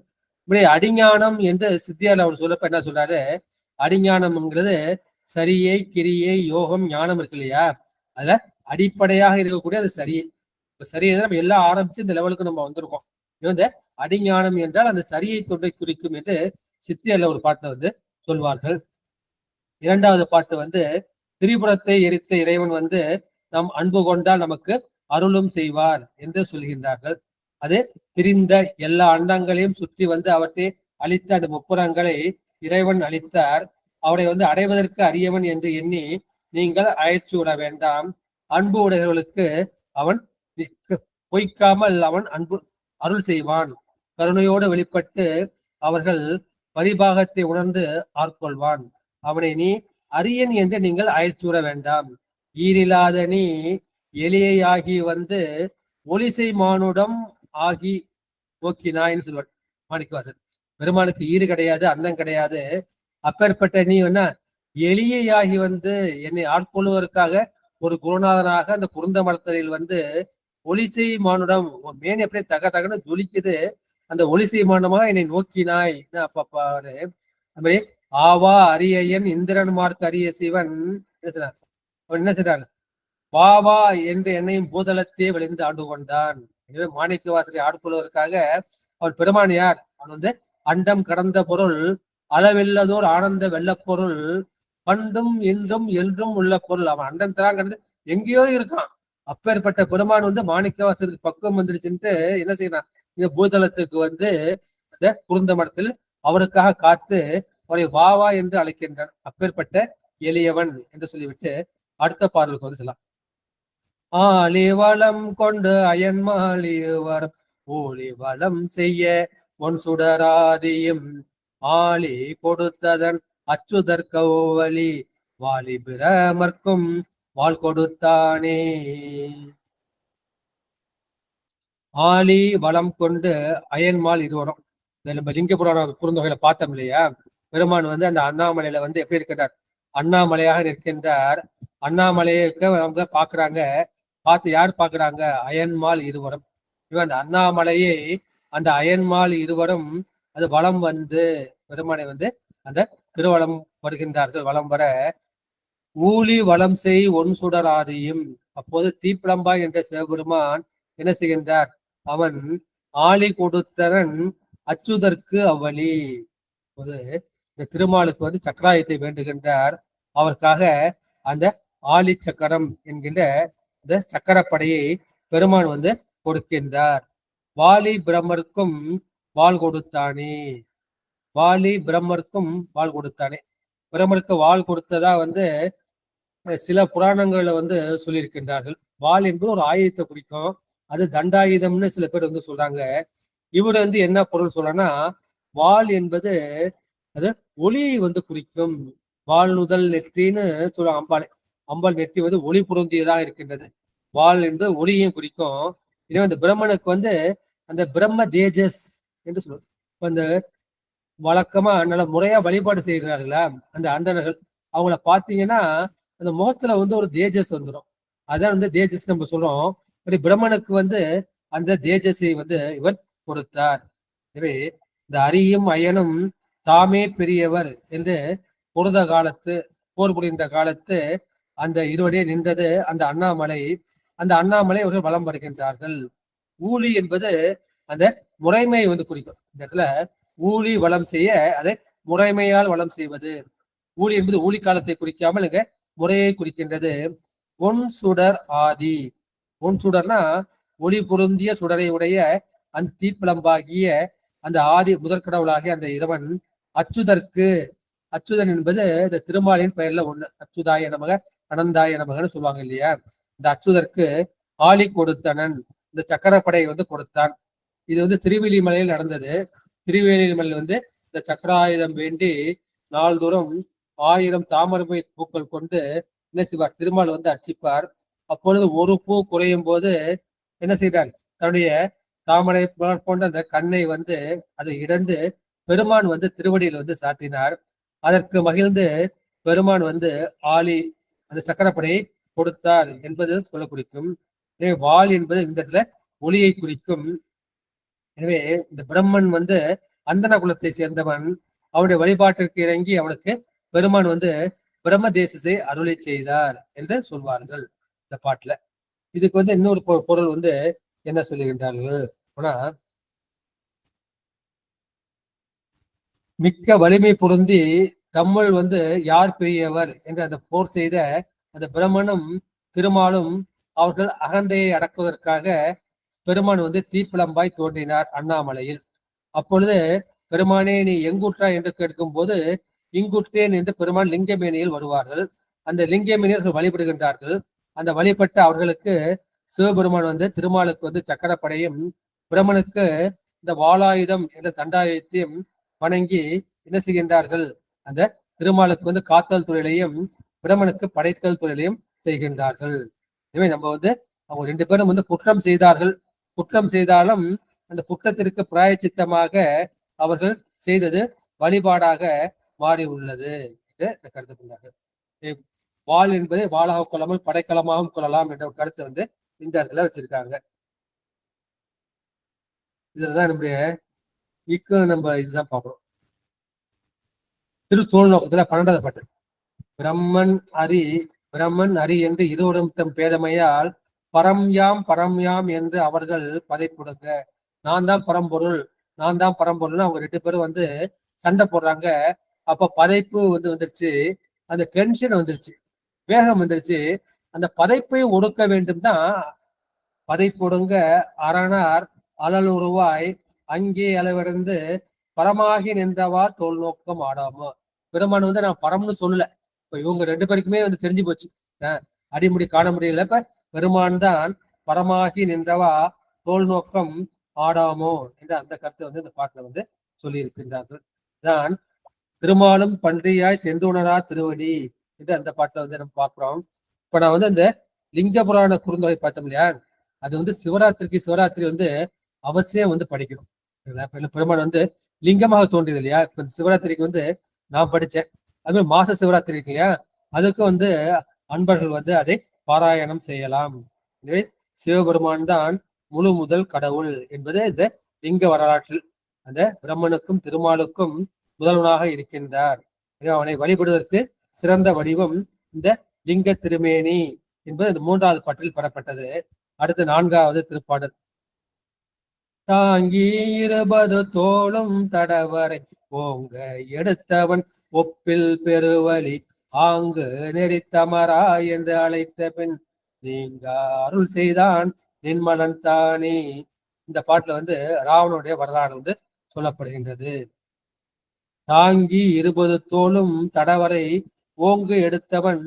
அடிஞானம் என்று சித்தியால் அவர் சொல்லப்ப என்ன சொல்றாரு? அடிஞானம்ங்கிறது சரியை கிரியை யோகம் ஞானம் இருக்கு இல்லையா, அதுல அடிப்படையாக இருக்கக்கூடிய அது சரியை. இப்ப சரியை நம்ம எல்லாம் ஆரம்பிச்சு இந்த லெவலுக்கு நம்ம வந்திருக்கோம். இந்த அடிஞானம் என்றால் அந்த சரியை தொண்டை குறிக்கும் என்று சித்தியால ஒரு பாட்டுல வந்து சொல்வார்கள். இரண்டாவது பாட்டு வந்து திரிபுரத்தை எரித்த இறைவன் வந்து நம் அன்பு கொண்டால் நமக்கு அருளும் செய்வார் என்று சொல்கின்றார்கள். அது திரிந்த எல்லா அண்டங்களையும் சுற்றி வந்து அவற்றை அளித்த அந்த முப்புறங்களை இறைவன் அளித்தார். அவரை வந்து அடைவதற்கு அரியவன் என்று எண்ணி நீங்கள் அயற்சி விட வேண்டாம். அன்பு உடையவர்களுக்கு அவன் பொய்க்காமல் அவன் அன்பு அருள் செய்வான். கருணையோடு வெளிப்பட்டு அவர்கள் பரிபாகத்தை உணர்ந்து ஆட்கொள்வான். அவனை நீ அரியன் என்று நீங்கள் அயற்சூற வேண்டாம். ஈரில்லாத நீ எளியாகி வந்து ஒலிசை மானுடம் ஆகி நோக்கினாயின்னு சொல்வார் மாணிக்கவாசன். பெருமானுக்கு ஈறு கிடையாது, அன்னம் கிடையாது. அப்பேற்பட்ட நீ என்ன எளியாகி வந்து என்னை ஆட்கொள்வதற்காக ஒரு குருநாதனாக அந்த குருந்த மரத்தலில் வந்து ஒலிசை மானுடம் மேனி அப்படியே தகன்னு ஜொலிக்குது. அந்த ஒலிசை மானுடமாக என்னை நோக்கினாய் பாரு. அது மாதிரி ஆவா அரியன் இந்திரன்மார்க்கு அரிய சிவன் என்ன செய்றான்? வாவா என்று என்னையும் பூதலத்தே விளைந்து ஆண்டு கொண்டான். எனவே மாணிக்க வாசலை ஆட்கொள்வதற்காக அவன் பெருமான் யார்? அவன் வந்து அண்டம் கடந்த பொருள், அளவில்லதோர் ஆனந்த வெள்ளப்பொருள், பண்டும் இன்றும் என்றும் உள்ள பொருள். அவன் அண்டம் தரான் கடந்து எங்கேயோ இருக்கான். அப்பேற்பட்ட பெருமான் வந்து மாணிக்க வாசலுக்கு பக்குவம் வந்துருச்சுன்ட்டு என்ன செய்யறான்? இந்த பூதலத்துக்கு வந்து அந்த குருந்த மடத்தில் அவருக்காக காத்து அவரை வாவா என்று அழைக்கின்றான். அப்பேற்பட்ட எளியவன் என்று சொல்லிவிட்டு அடுத்த பாடலுக்கு வந்து சொல்லலாம். ஆளி வளம் கொண்டு அயன்மாளிவர் ஓளி வளம் செய்ய ஒன் சுடராதியும் ஆளி கொடுத்ததன் அச்சுதற் கௌவலி வாலி பிரமர்க்கும் வாழ் கொடுத்தானே. ஆளி வளம் கொண்டு அயன்மாள் இருவரும் நம்ம லிங்க புராண குறுந்தொகையில பார்த்தோம் இல்லையா? பெருமான் வந்து அந்த அண்ணாமலையில வந்து எப்படி இருக்கின்றார்? அண்ணாமலையாக நிற்கின்றார். அண்ணாமலையை அவங்க பாக்குறாங்க. பார்த்து யார் பாக்குறாங்க? அயன்மால் இருவரும். இவன் அந்த அண்ணாமலையை அந்த அயன்மால் இருவரும் அது வலம் வந்து பெருமானை வந்து அந்த திருவலம் வருகின்றார்கள். வலம் வர ஊழி வலம் செய் ஒன் சுடர் ஆதியும். அப்போது தீப்பிளம்பாய் என்ற சிவபெருமான் என்ன செய்கின்றார்? அவன் ஆழி கொடுத்தரன் அச்சுதற்கு அவ்வழி. போது இந்த திருமாலுக்கு வந்து சக்கராயத்தை வேண்டுகின்றார். அவருக்காக அந்த ஆழி சக்கரம் என்கின்ற இந்த சக்கரப்படையை பெருமான் வந்து கொடுக்கின்றார். வாலி பிரம்மருக்கும் வாள் கொடுத்தானே. வாலி பிரம்மருக்கும் வாள் கொடுத்தானே. பிரம்மருக்கு வாள் கொடுத்ததா வந்து சில புராணங்கள்ல வந்து சொல்லியிருக்கின்றார்கள். வாள் என்பது ஒரு ஆயுதத்தை குறிக்கும். அது தண்டாயுதம்னு சில பேர் வந்து சொல்றாங்க. இவர் வந்து என்ன பொருள் சொல்றனா, வாள் என்பது அது ஒளியை வந்து குறிக்கும். வாள் நுதல் நெற்றின்னு சொல்லுவாங்க அம்பாள். அம்பாள் நெற்றி வந்து ஒளி பொருந்தியதாக இருக்கின்றது. வாள் என்பது ஒளியையும் குறிக்கும். எனவே அந்த பிரம்மனுக்கு வந்து அந்த பிரம்ம தேஜஸ் என்று சொல்லுவோம். அந்த வழக்கமா நல்ல முறையா வழிபாடு செய்கிறார்களா அந்த அந்தணர்கள், அவங்கள பாத்தீங்கன்னா அந்த முகத்துல வந்து ஒரு தேஜஸ் வந்துடும். அதான் வந்து தேஜஸ் நம்ம சொல்றோம். அப்படி பிரம்மனுக்கு வந்து அந்த தேஜஸை வந்து இவர் கொடுத்தார். எனவே இந்த அரியும் அயனும் தாமே பெரியவர் என்று பொருத காலத்து போர் புரிந்த காலத்து அந்த இருவரே நின்றது அந்த அண்ணாமலை. அந்த அண்ணாமலை அவர்கள் வலம் வருகின்றார்கள். ஊழி என்பது அந்த முறைமையை வந்து குறிக்கும். இந்த இடத்துல ஊழி வலம் செய்ய அதை முறைமையால் வலம் செய்வது. ஊழி என்பது ஊழி காலத்தை குறிக்காமல் இங்க முறையை குறிக்கின்றது. ஒன் சுடர் ஆதி. ஒன் சுடர்னா ஒளி பொருந்திய சுடரை உடைய அந்த தீப்பிளம்பாகிய அந்த ஆதி முதற்கடவுளாகிய அந்த இறைவன் அச்சுதற்கு. அச்சுதன் என்பது இந்த திருமாலின் பெயர்ல ஒண்ணு. அச்சுதாய நமக அனந்தாய நமகன்னு சொல்லுவாங்க இல்லையா. இந்த அச்சுதற்கு ஆழி கொடுத்தனன், இந்த சக்கரப்படையை வந்து கொடுத்தான். இது வந்து திருவெளிமலையில் நடந்தது. திருவேலிமலையில் வந்து இந்த சக்கராயுதம் வேண்டி நாள்தோறும் 1000 தாமரை பூக்கள் கொண்டு என்ன செய்வார்? திருமால் வந்து அர்ச்சிப்பார். அப்பொழுது ஒரு பூ குறையும் போது என்ன செய்தார்? தன்னுடைய தாமரை போன்ற அந்த கண்ணை வந்து அதை இடந்து பெருமான் வந்து திருவடியில் வந்து சாத்தினார். அதற்கு மகிழ்ந்து பெருமான் வந்து ஆழி அந்த சக்கரப்படையை கொடுத்தார் என்பது சொல்ல குறிக்கும். எனவே வாள் என்பது இந்த இடத்துல ஒளியை குறிக்கும். எனவே இந்த பிரம்மன் வந்து அந்தன குலத்தை சேர்ந்தவன். அவனுடைய வழிபாட்டிற்கு இறங்கி அவனுக்கு பெருமான் வந்து பிரம்ம தேசத்தை அருளை செய்தார் என்று சொல்வார்கள் இந்த பாட்டுல. இதுக்கு வந்து இன்னொரு பொருள் வந்து என்ன சொல்லுகின்றார்கள் ஆனா, மிக்க வலிமை பொருந்தி தம்முள் வந்து யார் பெரியவர் என்று அந்த போர் செய்த அந்த பிரம்மனும் திருமாலும் அவர்கள் அகந்தையை அடக்குவதற்காக பெருமான் வந்து தீப்பிளம்பாய் தோன்றினார் அண்ணாமலையில். அப்பொழுது பெருமானே நீ எங்குற்றா என்று கேட்கும் போது இங்குற்றேன் என்று பெருமான் லிங்கமேனியில் வருவார்கள். அந்த லிங்கமேனியர்கள் வழிபடுகின்றார்கள். அந்த வழிபட்ட அவர்களுக்கு சிவபெருமான் வந்து திருமாலுக்கு வந்து சக்கரப்படையும் பிரம்மனுக்கு இந்த வாளாயுதம் என்ற தண்டாயுதத்தையும் வணங்கி என்ன செய்கின்றார்கள்? அந்த திருமாலுக்கு வந்து காத்தல் தொழிலையும் பிரம்மனுக்கு படைத்தல் தொழிலையும் செய்கின்றார்கள். எனவே நம்ம வந்து அவங்க 2 பேரும் வந்து குற்றம் செய்தார்கள். குற்றம் செய்தாலும் அந்த குற்றத்திற்கு பிராயச்சித்தமாக அவர்கள் செய்தது வழிபாடாக மாறி உள்ளது என்று கருத்து கொண்டார்கள். வாள் என்பதை வாளாக கொள்ளாமல் படைக்கலமாகவும் கொள்ளலாம் என்ற ஒரு கருத்தை வந்து இந்த இடத்துல வச்சிருக்காங்க. இதுலதான் நம்முடைய நம்ம இதுதான் பார்க்கிறோம். திருத்தோல் நோக்கத்துல 12வது பாட்டு. பிரம்மன் அரி என்று இருவரும் தம் பேதமையால் பரம்யாம் என்று அவர்கள் பதைப்புடுங்க. நான் தான் பரம்பொருள்னு அவங்க 2 பேரும் வந்து சண்டை போடுறாங்க. அப்ப பதைப்பு வந்து வந்துருச்சு. அந்த டென்ஷன் வந்துருச்சு, வேகம் வந்துருச்சு. அந்த பதைப்பை ஒடுக்க வேண்டும் தான் பதைப்பொடுங்க அரணார் அலலுருவாய் அங்கே அளவிடந்து பரமாகி நின்றவா தோல் நோக்கம் ஆடாமோ. பெருமான் வந்து நான் பரம்னு சொல்லல. இப்ப இவங்க 2 பேருக்குமே வந்து தெரிஞ்சு போச்சு, அடிமுடி காண முடியல. இப்ப பெருமான் தான் பரமாகி நின்றவா தோல் நோக்கம் ஆடாமோ என்ற அந்த கருத்தை வந்து இந்த பாட்டுல வந்து சொல்லி இருக்கின்றார்கள். தான் திருமாலும் பன்றியாய் சென்றுணரா திருவடி என்று அந்த பாட்டுல வந்து நம்ம பார்க்கிறோம். இப்ப நான் வந்து அந்த லிங்க புராண குறுந்தொகை பார்த்தோம் இல்லையா, அது வந்து சிவராத்திரி வந்து அவசியம் வந்து படிக்கணும். பெருமான் வந்து லிங்கமாக தோன்றியது இல்லையா. இப்ப சிவராத்திரிக்கு வந்து நான் படிச்சேன். அது மாதிரி மாச சிவராத்திரி இருக்கு இல்லையா, அதுக்கு வந்து அன்பர்கள் வந்து அதை பாராயணம் செய்யலாம். எனவே சிவபெருமான் தான் முழு முதல் கடவுள் என்பது இந்த லிங்க வரலாற்றில் அந்த பிரம்மனுக்கும் திருமாலுக்கும் முதல்வனாக இருக்கின்றார். அவனை வழிபடுவதற்கு சிறந்த வடிவம் இந்த லிங்க திருமேனி என்பது இந்த 3வது பாட்டில் பெறப்பட்டது. அடுத்து 4வது திருப்பாடல். தாங்கி 20 தோளும் தடவரை ஓங்க எடுத்தவன் ஒப்பில் பெருவழி ஆங்கு நெறித்தமரா என்று அழைத்த பின் நீங்க அருள் செய்தான் நின்மலன் தானே. இந்த பாட்டுல வந்து ராவனுடைய வரலாறு வந்து சொல்லப்படுகின்றது. தாங்கி 20 தோளும் தடவரை ஓங்கு எடுத்தவன்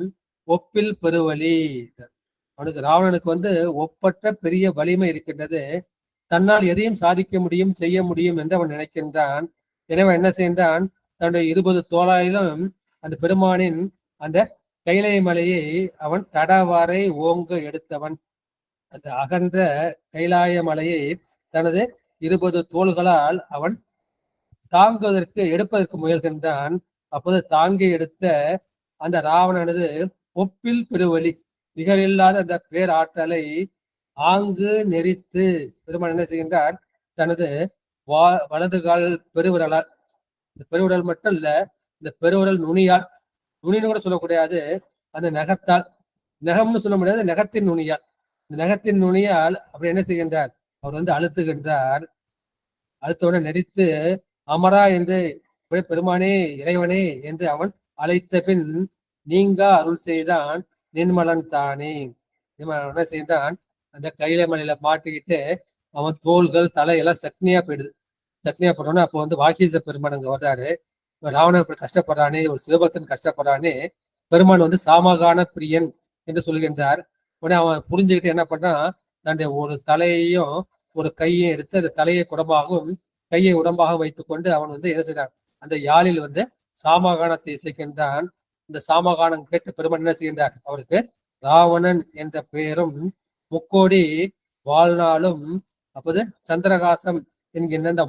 ஒப்பில் பெருவழி. அவனுக்கு ராவணனுக்கு வந்து ஒப்பற்ற பெரிய வலிமை இருக்கின்றது. தன்னால் எதையும் சாதிக்க முடியும், செய்ய முடியும் என்று அவன் நினைக்கின்றான். எனவே என்ன செய்கின்றான், தன்னுடைய 20 தோளாயிலும் அந்த பெருமானின் அந்த கைலை மலையை அவன் தடவரை ஓங்க எடுத்தவன். அந்த அகன்ற கைலாய மலையை தனது 20 தோள்களால் அவன் தாங்குவதற்கு எடுப்பதற்கு முயல்கின்றான். அப்போது தாங்கி எடுத்த அந்த ராவணனது ஒப்பில் பெருவழி, நிகழில்லாத அந்த பேராற்றலை ஆங்கு நெறித்து பெருமான் என்ன செய்கின்றார், தனது வலது கால் பெருவிரலால், இந்த பெருவிரல் மட்டும் இல்ல, இந்த பெருவிரல் நுனியால், நுனின்னு கூட சொல்லக்கூடாது, அந்த நகத்தால், நகம்னு சொல்ல முடியாது, நகத்தின் நுனியால், இந்த நகத்தின் நுனியால் அப்படி என்ன செய்கின்றார், அவர் வந்து அழுத்துகின்றார். அழுத்தவுடன் நெறித்து அமரா என்று பெருமானே இறைவனே என்று அவன் அழைத்த பின் நீங்க அருள் செய்தான் நின்மலன் தானே. என்ன செய்தான், அந்த கையில மலையில மாட்டிக்கிட்டு அவன் தோள்கள் தலையெல்லாம் சட்னியா போயிடுது. சட்னியா போட்டோன்னா அப்போ வந்து வாகீச பெருமான் அங்க வர்றாரு. ராவணன் இப்படி கஷ்டப்படுறானே, ஒரு சிவபக்தன் கஷ்டப்படுறானே, பெருமான் வந்து சாமகான பிரியன் என்று சொல்கின்றார். உடனே அவன் புரிஞ்சுக்கிட்டு என்ன பண்றான், தன்னுடைய ஒரு தலையையும் ஒரு கையையும் எடுத்து அந்த தலையை குடம்பாகவும் கையை உடம்பாக வைத்துக் கொண்டு அவன் வந்து என்ன செய்றான், அந்த யாழில் வந்து சாமகானத்தை இசைக்கின்றான். இந்த சாமகானம் கேட்டு பெருமான் என்ன செய்கின்றார், அவருக்கு ராவணன் என்ற பெயரும் முக்கோடி வாழ்நாளும் அப்போது சந்திரகாசம் என்கின்ற இந்த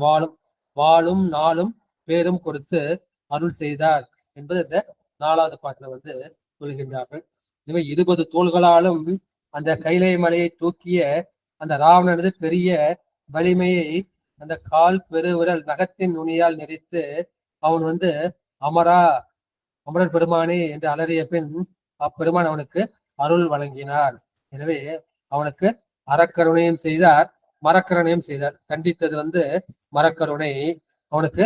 வாளும் நாளும் பேரும் கொடுத்து அருள் செய்தார் என்பது இந்த 4வது பாட்டுல வந்து சொல்கின்றார்கள். இவை 20 தோள்களாலும் அந்த கைலை மலையை தூக்கிய அந்த ராவணனது பெரிய வலிமையை அந்த கால் பெருவிரல் நகத்தின் நுனியால் நெறித்து அவன் வந்து அமரர் பெருமானே என்று அலறிய பின் அப்பெருமான் அவனுக்கு அருள் வழங்கினார். எனவே அவனுக்கு அறக்கருணையும் செய்தார், மரக்கருணையும் செய்தார். தண்டித்தது வந்து மரக்கருணை, அவனுக்கு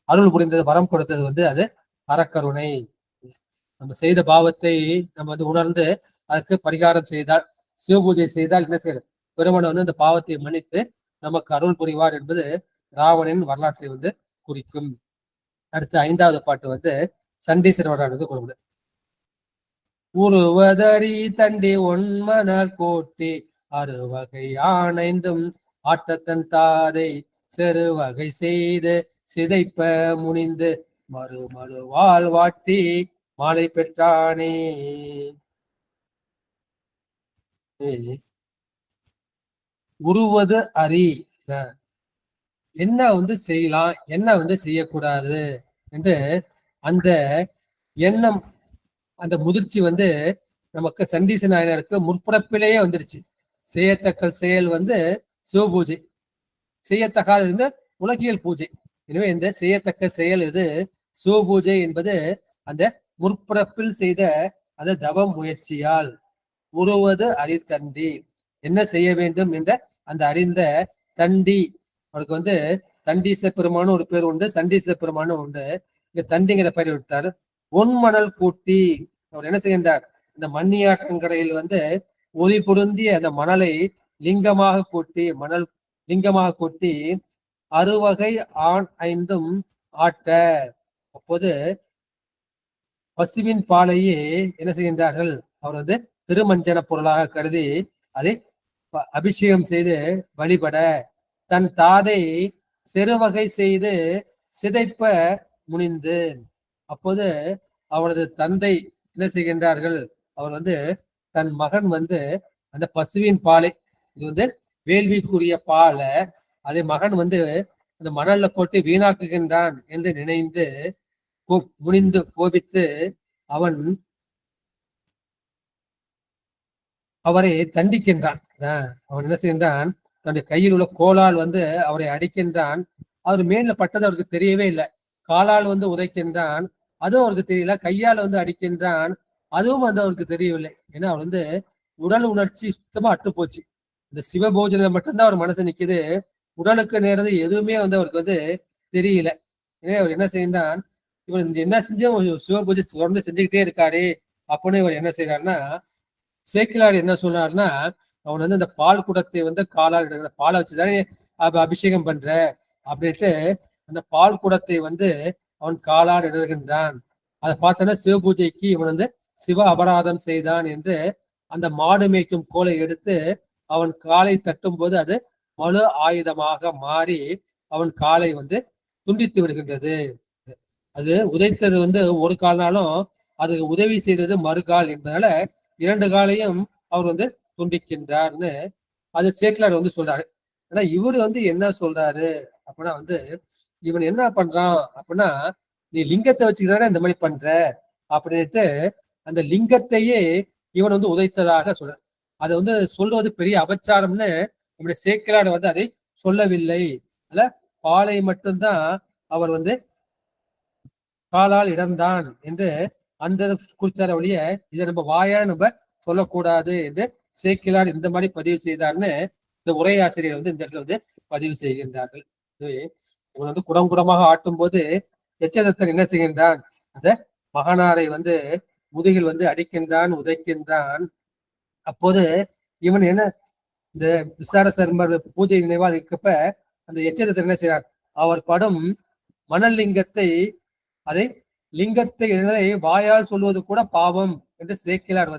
அருள் புரிந்தது, வரம் கொடுத்தது வந்து அது அறக்கருணை. நம்ம செய்த பாவத்தை நம்ம வந்து உணர்ந்து அதுக்கு பரிகாரம் செய்தால், சிவபூஜை செய்தால் என்ன செய்யறது, பெருமான் வந்து அந்த பாவத்தை மன்னித்து நமக்கு அருள் புரிவார் என்பது ராவணனின் வரலாற்றை வந்து குறிக்கும். அடுத்து 5வது பாட்டு வந்து சண்டீஸ்வரர் கூறுவது. உருவதறி தண்டி ஒன்மனர் கோட்டி அறுவகை ஆணைந்தும் ஆட்டத்தன் தாதை செருவகை செய்து சிதைப்ப முனிந்து மறுவாள் வாட்டி மாலை பெற்றானே. உருவது அறி, என்ன வந்து செய்யலாம், என்ன வந்து செய்யக்கூடாது என்று அந்த எண்ணம், அந்த முதிர்ச்சி வந்து நமக்கு சண்டீச நாயனருக்கு முற்பிறப்பிலேயே வந்துருச்சு. செய்யத்தக்க செயல் வந்து சிவபூஜை, செய்யத்தகாதது வந்து உலகியல் பூஜை. எனவே இந்த செய்யத்தக்க செயல் இது சிவபூஜை என்பது அந்த முற்பிறப்பில் செய்த அந்த தவ முயற்சியால் உருவது அறித்தண்டி, என்ன செய்ய வேண்டும் என்ற அந்த அறிந்த தண்டி. அவருக்கு வந்து தண்டீச பெருமானும் ஒரு பேர் உண்டு, சண்டீச பெருமானும் உண்டு. இங்க தண்டிங்கிற பெயரை விட்டார். ஒன்மணல் கூட்டி அவர் என்ன செய்கின்றார், இந்த மண்ணியாற்றங்கரையில் வந்து ஒளி பொருந்திய அந்த மணலை லிங்கமாக கூட்டி, மணல் லிங்கமாக கூட்டி அறுவகை ஆண் ஐந்தும் ஆட்ட. அப்போது பசுவின் பாலையே என்ன செய்கின்றார்கள், அவர் வந்து திருமஞ்சன பொருளாக கருதி அதை அபிஷேகம் செய்து வழிபட தன் தாதை செருவகை செய்து சிதைப்ப முனிந்து. அப்போது அவரது தந்தை என்ன செய்கின்றார்கள், அவர் வந்து தன் மகன் வந்து அந்த பசுவின் பாலை, இது வந்து வேள்விக்குரிய பாலை, அதை மகன் வந்து அந்த மணல்ல போட்டு வீணாக்குகின்றான் என்று நினைந்து முனிந்து கோபித்து அவரை தண்டிக்கின்றான். அவன் என்ன செய்கின்றான், தன்னுடைய கையில் உள்ள கோலால் அவரை அடிக்கின்றான். அவர் மேல பட்டது அவருக்கு தெரியவே இல்லை. காலால் உதைக்கின்றான், அதுவும் அவருக்கு தெரியல. கையால் அடிக்கின்றான், அதுவும் அவருக்கு தெரியவில்லை. ஏன்னா அவர் உடல் உணர்ச்சி சுத்தமா அட்டு போச்சு. இந்த சிவபோஜனை மட்டும்தான் அவர் மனசு நிக்குது. உடலுக்கு நேரது எதுவுமே அவருக்கு தெரியல. எனவே அவர் என்ன செய்யறான், இவர் என்ன செஞ்சும் சிவபூஜை தொடர்ந்து செஞ்சுக்கிட்டே இருக்காரு அப்படின்னு இவர் என்ன செய்யறாருன்னா, சேக்கிலார் என்ன சொல்றாருன்னா, அவன் இந்த பால் குடத்தை காலால் பாலை வச்சுதானே அபிஷேகம் பண்ற அப்படின்ட்டு அந்த பால் குடத்தை அவன் காலால் இடர்கின்றான். அதை பார்த்தோன்னா சிவபூஜைக்கு இவன் சிவ அபராதம் செய்தான் என்று அந்த மாடு மேய்க்கும் கோலை எடுத்து அவன் காலை தட்டும் போது அது மனு ஆயுதமாக மாறி அவன் காலை துண்டித்து விடுகின்றது. அது உதைத்தது ஒரு கால்னாலும் அது உதவி செய்தது மறுகால் என்பதனால 2 காலையும் அவர் துண்டிக்கின்றார்னு அது சேக்கிலார் சொல்றாரு. ஆனா இவரு என்ன சொல்றாரு அப்படின்னா, இவன் என்ன பண்றான் அப்படின்னா, நீ லிங்கத்தை வச்சுக்கிட்டானே இந்த மாதிரி பண்ற அப்படின்ட்டு அந்த லிங்கத்தையே இவன் உதைத்ததாக சொல்ற. அதை சொல்றது பெரிய அபச்சாரம்னு நம்முடைய சேக்கிலார் அதை சொல்லவில்லை. அல்ல, பாலை மட்டும்தான் அவர் காலால் இடர்ந்தான் என்று அந்த குறிச்சார வழிய இதை நம்ம வாயால நம்ம சொல்லக்கூடாது என்று சேக்கிலார் இந்த மாதிரி பதிவு செய்தார்னு இந்த உரையாசிரியர் இந்த இடத்துல பதிவு செய்கின்றார்கள். இவன் குடம் குடமாக ஆட்டும் போது எச்சதத்தன் என்ன செய்கின்றான், அந்த மகனாரை முதுகில் அடிக்கின்றான், உதைக்கின்றான். அப்போது இவன் என்ன, இந்த விசார சர்மர் பூஜை நினைவால் இருக்கப்ப அந்த எச்சதத்தன் என்ன செய்யறான், அவர் படும் மணல் லிங்கத்தை அதை லிங்கத்தை வாயால் சொல்வது கூட பாவம் என்று சேக்கிலார்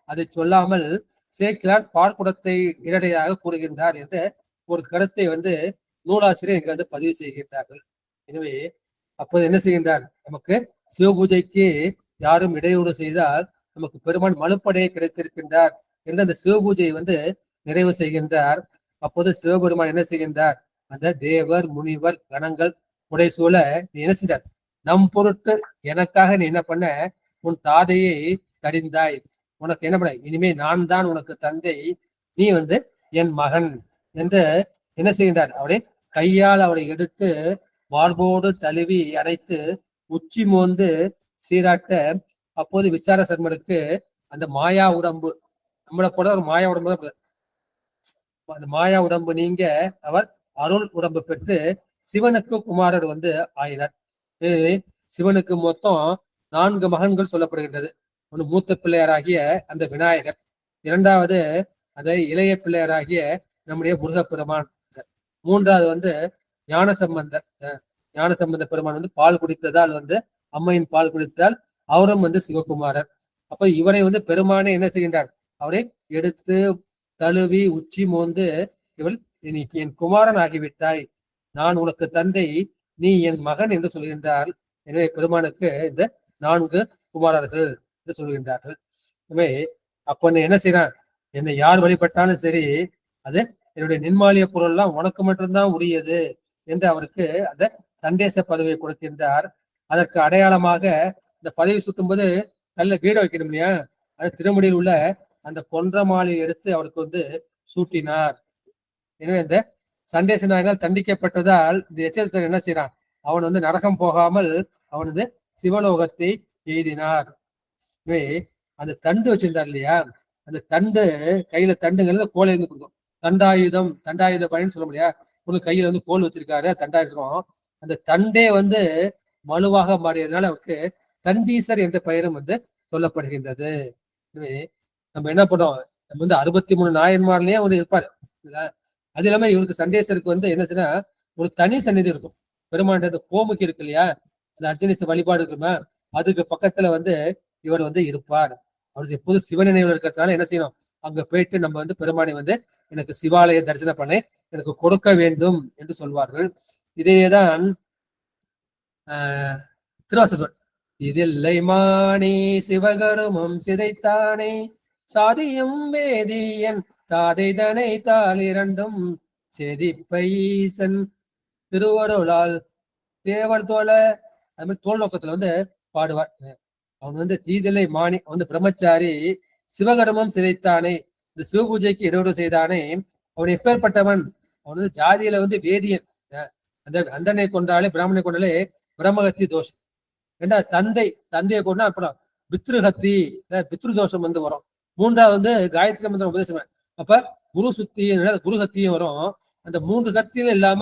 அதை சொல்லாமல் சேக்கிலார் பாற்குடத்தை இரடையாக கூறுகின்றார் என்ற ஒரு கருத்தை நூலாசிரியர் இங்க பதிவு செய்கின்றார்கள். எனவே அப்போது என்ன செய்கின்றார், நமக்கு சிவபூஜைக்கு யாரும் இடையூறு செய்தால் நமக்கு பெருமான் மலுப்படையை கிடைத்திருக்கின்றார் என்று அந்த சிவபூஜையை நிறைவு செய்கின்றார். அப்போது சிவபெருமான் என்ன செய்கின்றார், அந்த தேவர் முனிவர் கணங்கள் புடைசூழ நீ என்ன செய்தார், நம் பொருட்டு எனக்காக நீ என்ன பண்ண, உன் தாதையை தடிந்தாய், உனக்கு என்ன பண்ண, இனிமே நான் தான் உனக்கு தந்தை, நீ என் மகன் என்று என்ன செய்கின்றார், அவரை கையால் அவரை எடுத்து மார்போடு தழுவி அணைத்து உச்சி மோந்து சீராட்ட. அப்போது விசார சர்மருக்கு அந்த மாயா உடம்பு, நம்மளை போல ஒரு மாயா உடம்பு, அந்த மாயா உடம்பு நீங்க அவர் அருள் உடம்பு பெற்று சிவனுக்கு குமாரர் ஆயினார். சிவனுக்கு மொத்தம் 4 மகன்கள் சொல்லப்படுகின்றது. ஒன்று மூத்த பிள்ளையராகிய அந்த விநாயகர், 2வது அதை இளைய பிள்ளையராகிய நம்முடைய முருகப்பெருமான், 3வது ஞானசம்பந்தர். ஞானசம்பந்த பெருமான் பால் குடித்ததால் அம்மையின் பால் குடித்தால் அவரும் சிவகுமாரர். அப்ப இவரை பெருமானே என்ன செய்கின்றார், அவரை எடுத்து தழுவி உச்சி மோந்து இவள் இன்னைக்கு என் குமாரன் ஆகிவிட்டாய், நான் உனக்கு தந்தை, நீ என் மகன் என்று சொல்கின்றார். எனவே பெருமானுக்கு இந்த 4 குமாரர்கள் என்று சொல்கின்றார்கள். எனவே அப்ப என்ன செய்யறான், என்னை யார் வழிபட்டாலும் சரி அது என்னுடைய நின்மாலிய பொருள் எல்லாம் உனக்கு மட்டும்தான் உரியது என்று அவருக்கு அந்த சண்டேச பதவியை கொடுக்கின்றார். அதற்கு அடையாளமாக இந்த பதவி சுத்தும் போது நல்ல கீட வைக்கணும் இல்லையா, அது திருமுடியில் உள்ள அந்த கொன்ற மாலையை எடுத்து அவருக்கு சூட்டினார். எனவே இந்த சண்டேச நாயனால் தண்டிக்கப்பட்டதால் இந்த எச்சரித்தர் என்ன செய்யறான், அவன் நரகம் போகாமல் அவன் சிவலோகத்தை எய்தினார். எனவே அந்த தண்டு வச்சிருந்தார் இல்லையா, அந்த தண்டு கையில தண்டுங்கிறது கோலை கொடுக்கும், தண்டாயுதம், தண்டாயுத பயன்னு சொல்ல முடியாது. ஒரு கையில கோல் வச்சிருக்காரு, தண்டாயுதம். அந்த தண்டே மலுவாக மாறியதுனால அவருக்கு தண்டீசர் என்ற பெயரும் சொல்லப்படுகின்றது. எனவே நம்ம என்ன பண்றோம், நம்ம 63 நாயன்மார்லயே அவர் இருப்பாரு. அது இல்லாம இவருக்கு சண்டேசருக்கு என்ன செய்ய, ஒரு தனி சந்நிதி இருக்கும். பெருமாண்ட அந்த கோமுக்கு இருக்கு இல்லையா, அந்த அர்ஜுனேச வழிபாடு இருக்குமா, அதுக்கு பக்கத்துல இவர் இருப்பார். அவருக்கு எப்போதும் சிவநினைவுல இருக்கிறதுனால என்ன செய்யணும், அங்க போயிட்டு நம்ம பெருமானை எனக்கு சிவாலய தரிசனம் பண்ண எனக்கு கொடுக்க வேண்டும் என்று சொல்வார்கள். இதேதான் திருவாசகம், இதில்லை மானே சிவகருமம் சிதைத்தானே சாதியும் வேதியன் தாதைதனை தாள் இரண்டும் செதிப்பை ஈசன் திருவருளால் தேவர் தோழ அது மாதிரி தோல் நோக்கத்துல வந்து பாடுவார். அவன் வந்து தீதலை மாணி வந்து பிரம்மச்சாரி சிவகர்மம் சிதைத்தானே, இந்த சிவபூஜைக்கு இடையூறு செய்தானே, அவன் எப்பேற்பட்டவன்? அவன் வந்து ஜாதியில வந்து வேதியன். அந்த அந்தனை கொண்டாலே பிராமணனை கொண்டாலே பிரம்மஹத்தி தோஷம். ஏண்டா தந்தையை கொண்டா அப்புறம் பித்ருஹத்தி பித்ரு தோஷம் வந்து வரும். மூன்றாவது வந்து காயத்ரி மந்திரம் உபதேசம். அப்ப குரு சுத்தி குரு ஹத்தியும் வரும். அந்த 3 கத்தியும் இல்லாம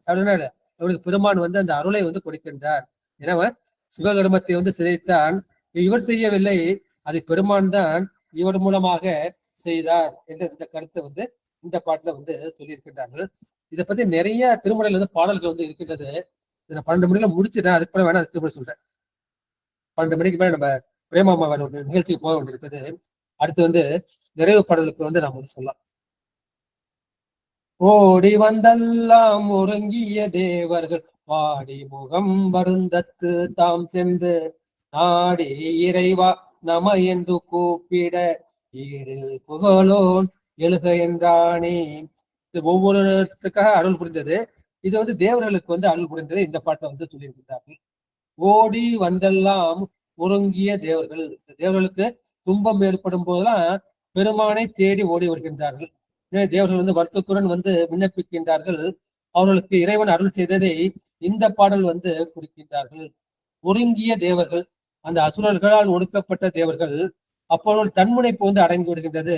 அப்படின்னா அவருக்கு பெருமான் வந்து அந்த அருளை வந்து கொடுக்கின்றார். எனவே சிவகர்மத்தை வந்து சிதைத்தான், இவர் செய்யவில்லை, அதை பெருமான் தான் இவர் மூலமாக செய்தார் என்ற இந்த கருத்தை வந்து இந்த பாட்டுல வந்து சொல்லியிருக்கின்றார்கள். இதை பத்தி நிறைய திருமலையில வந்து பாடல்கள் வந்து இருக்கின்றது. இதை 12 மணில முடிச்சுட்டேன், அதுக்கு மேல வேணா திருமலை சொல்றேன். 12 மணிக்கு மேல நம்ம பிரேமாமா ஒரு நிகழ்ச்சிக்கு போக வேண்டியிருக்குது. அடுத்து வந்து நிறைவு பாடலுக்கு வந்து நாம் வந்து சொல்லலாம். ஓடி வந்தெல்லாம் ஒருங்கிய தேவர்கள் வாடி முகம் வருந்தத்து தாம் சென்று நாடி இறைவா நம என்று கூப்பிட ஈடில் புகழோன் எழுக என்றானே. இது ஒவ்வொருத்துக்காக அருள் புரிந்தது. இது வந்து தேவர்களுக்கு வந்து அருள் புரிந்தது இந்த பாட்டை வந்து சொல்லியிருக்கிறார்கள். ஓடி வந்தெல்லாம் ஒருங்கிய தேவர்கள், தேவர்களுக்கு துன்பம் ஏற்படும் போதெல்லாம் பெருமானை தேடி ஓடி வருகின்றார்கள். தேவர்கள் வந்து வருத்தத்துடன் வந்து விண்ணப்பிக்கின்றார்கள். அவர்களுக்கு இறைவன் அருள் செய்ததை இந்த பாடல் வந்து குறிக்கின்றார்கள். ஒருங்கிய தேவர்கள், அந்த அசுரர்களால் ஒடுக்கப்பட்ட தேவர்கள், அப்போ தன்முனைப்பு வந்து அடங்கி விடுகின்றது.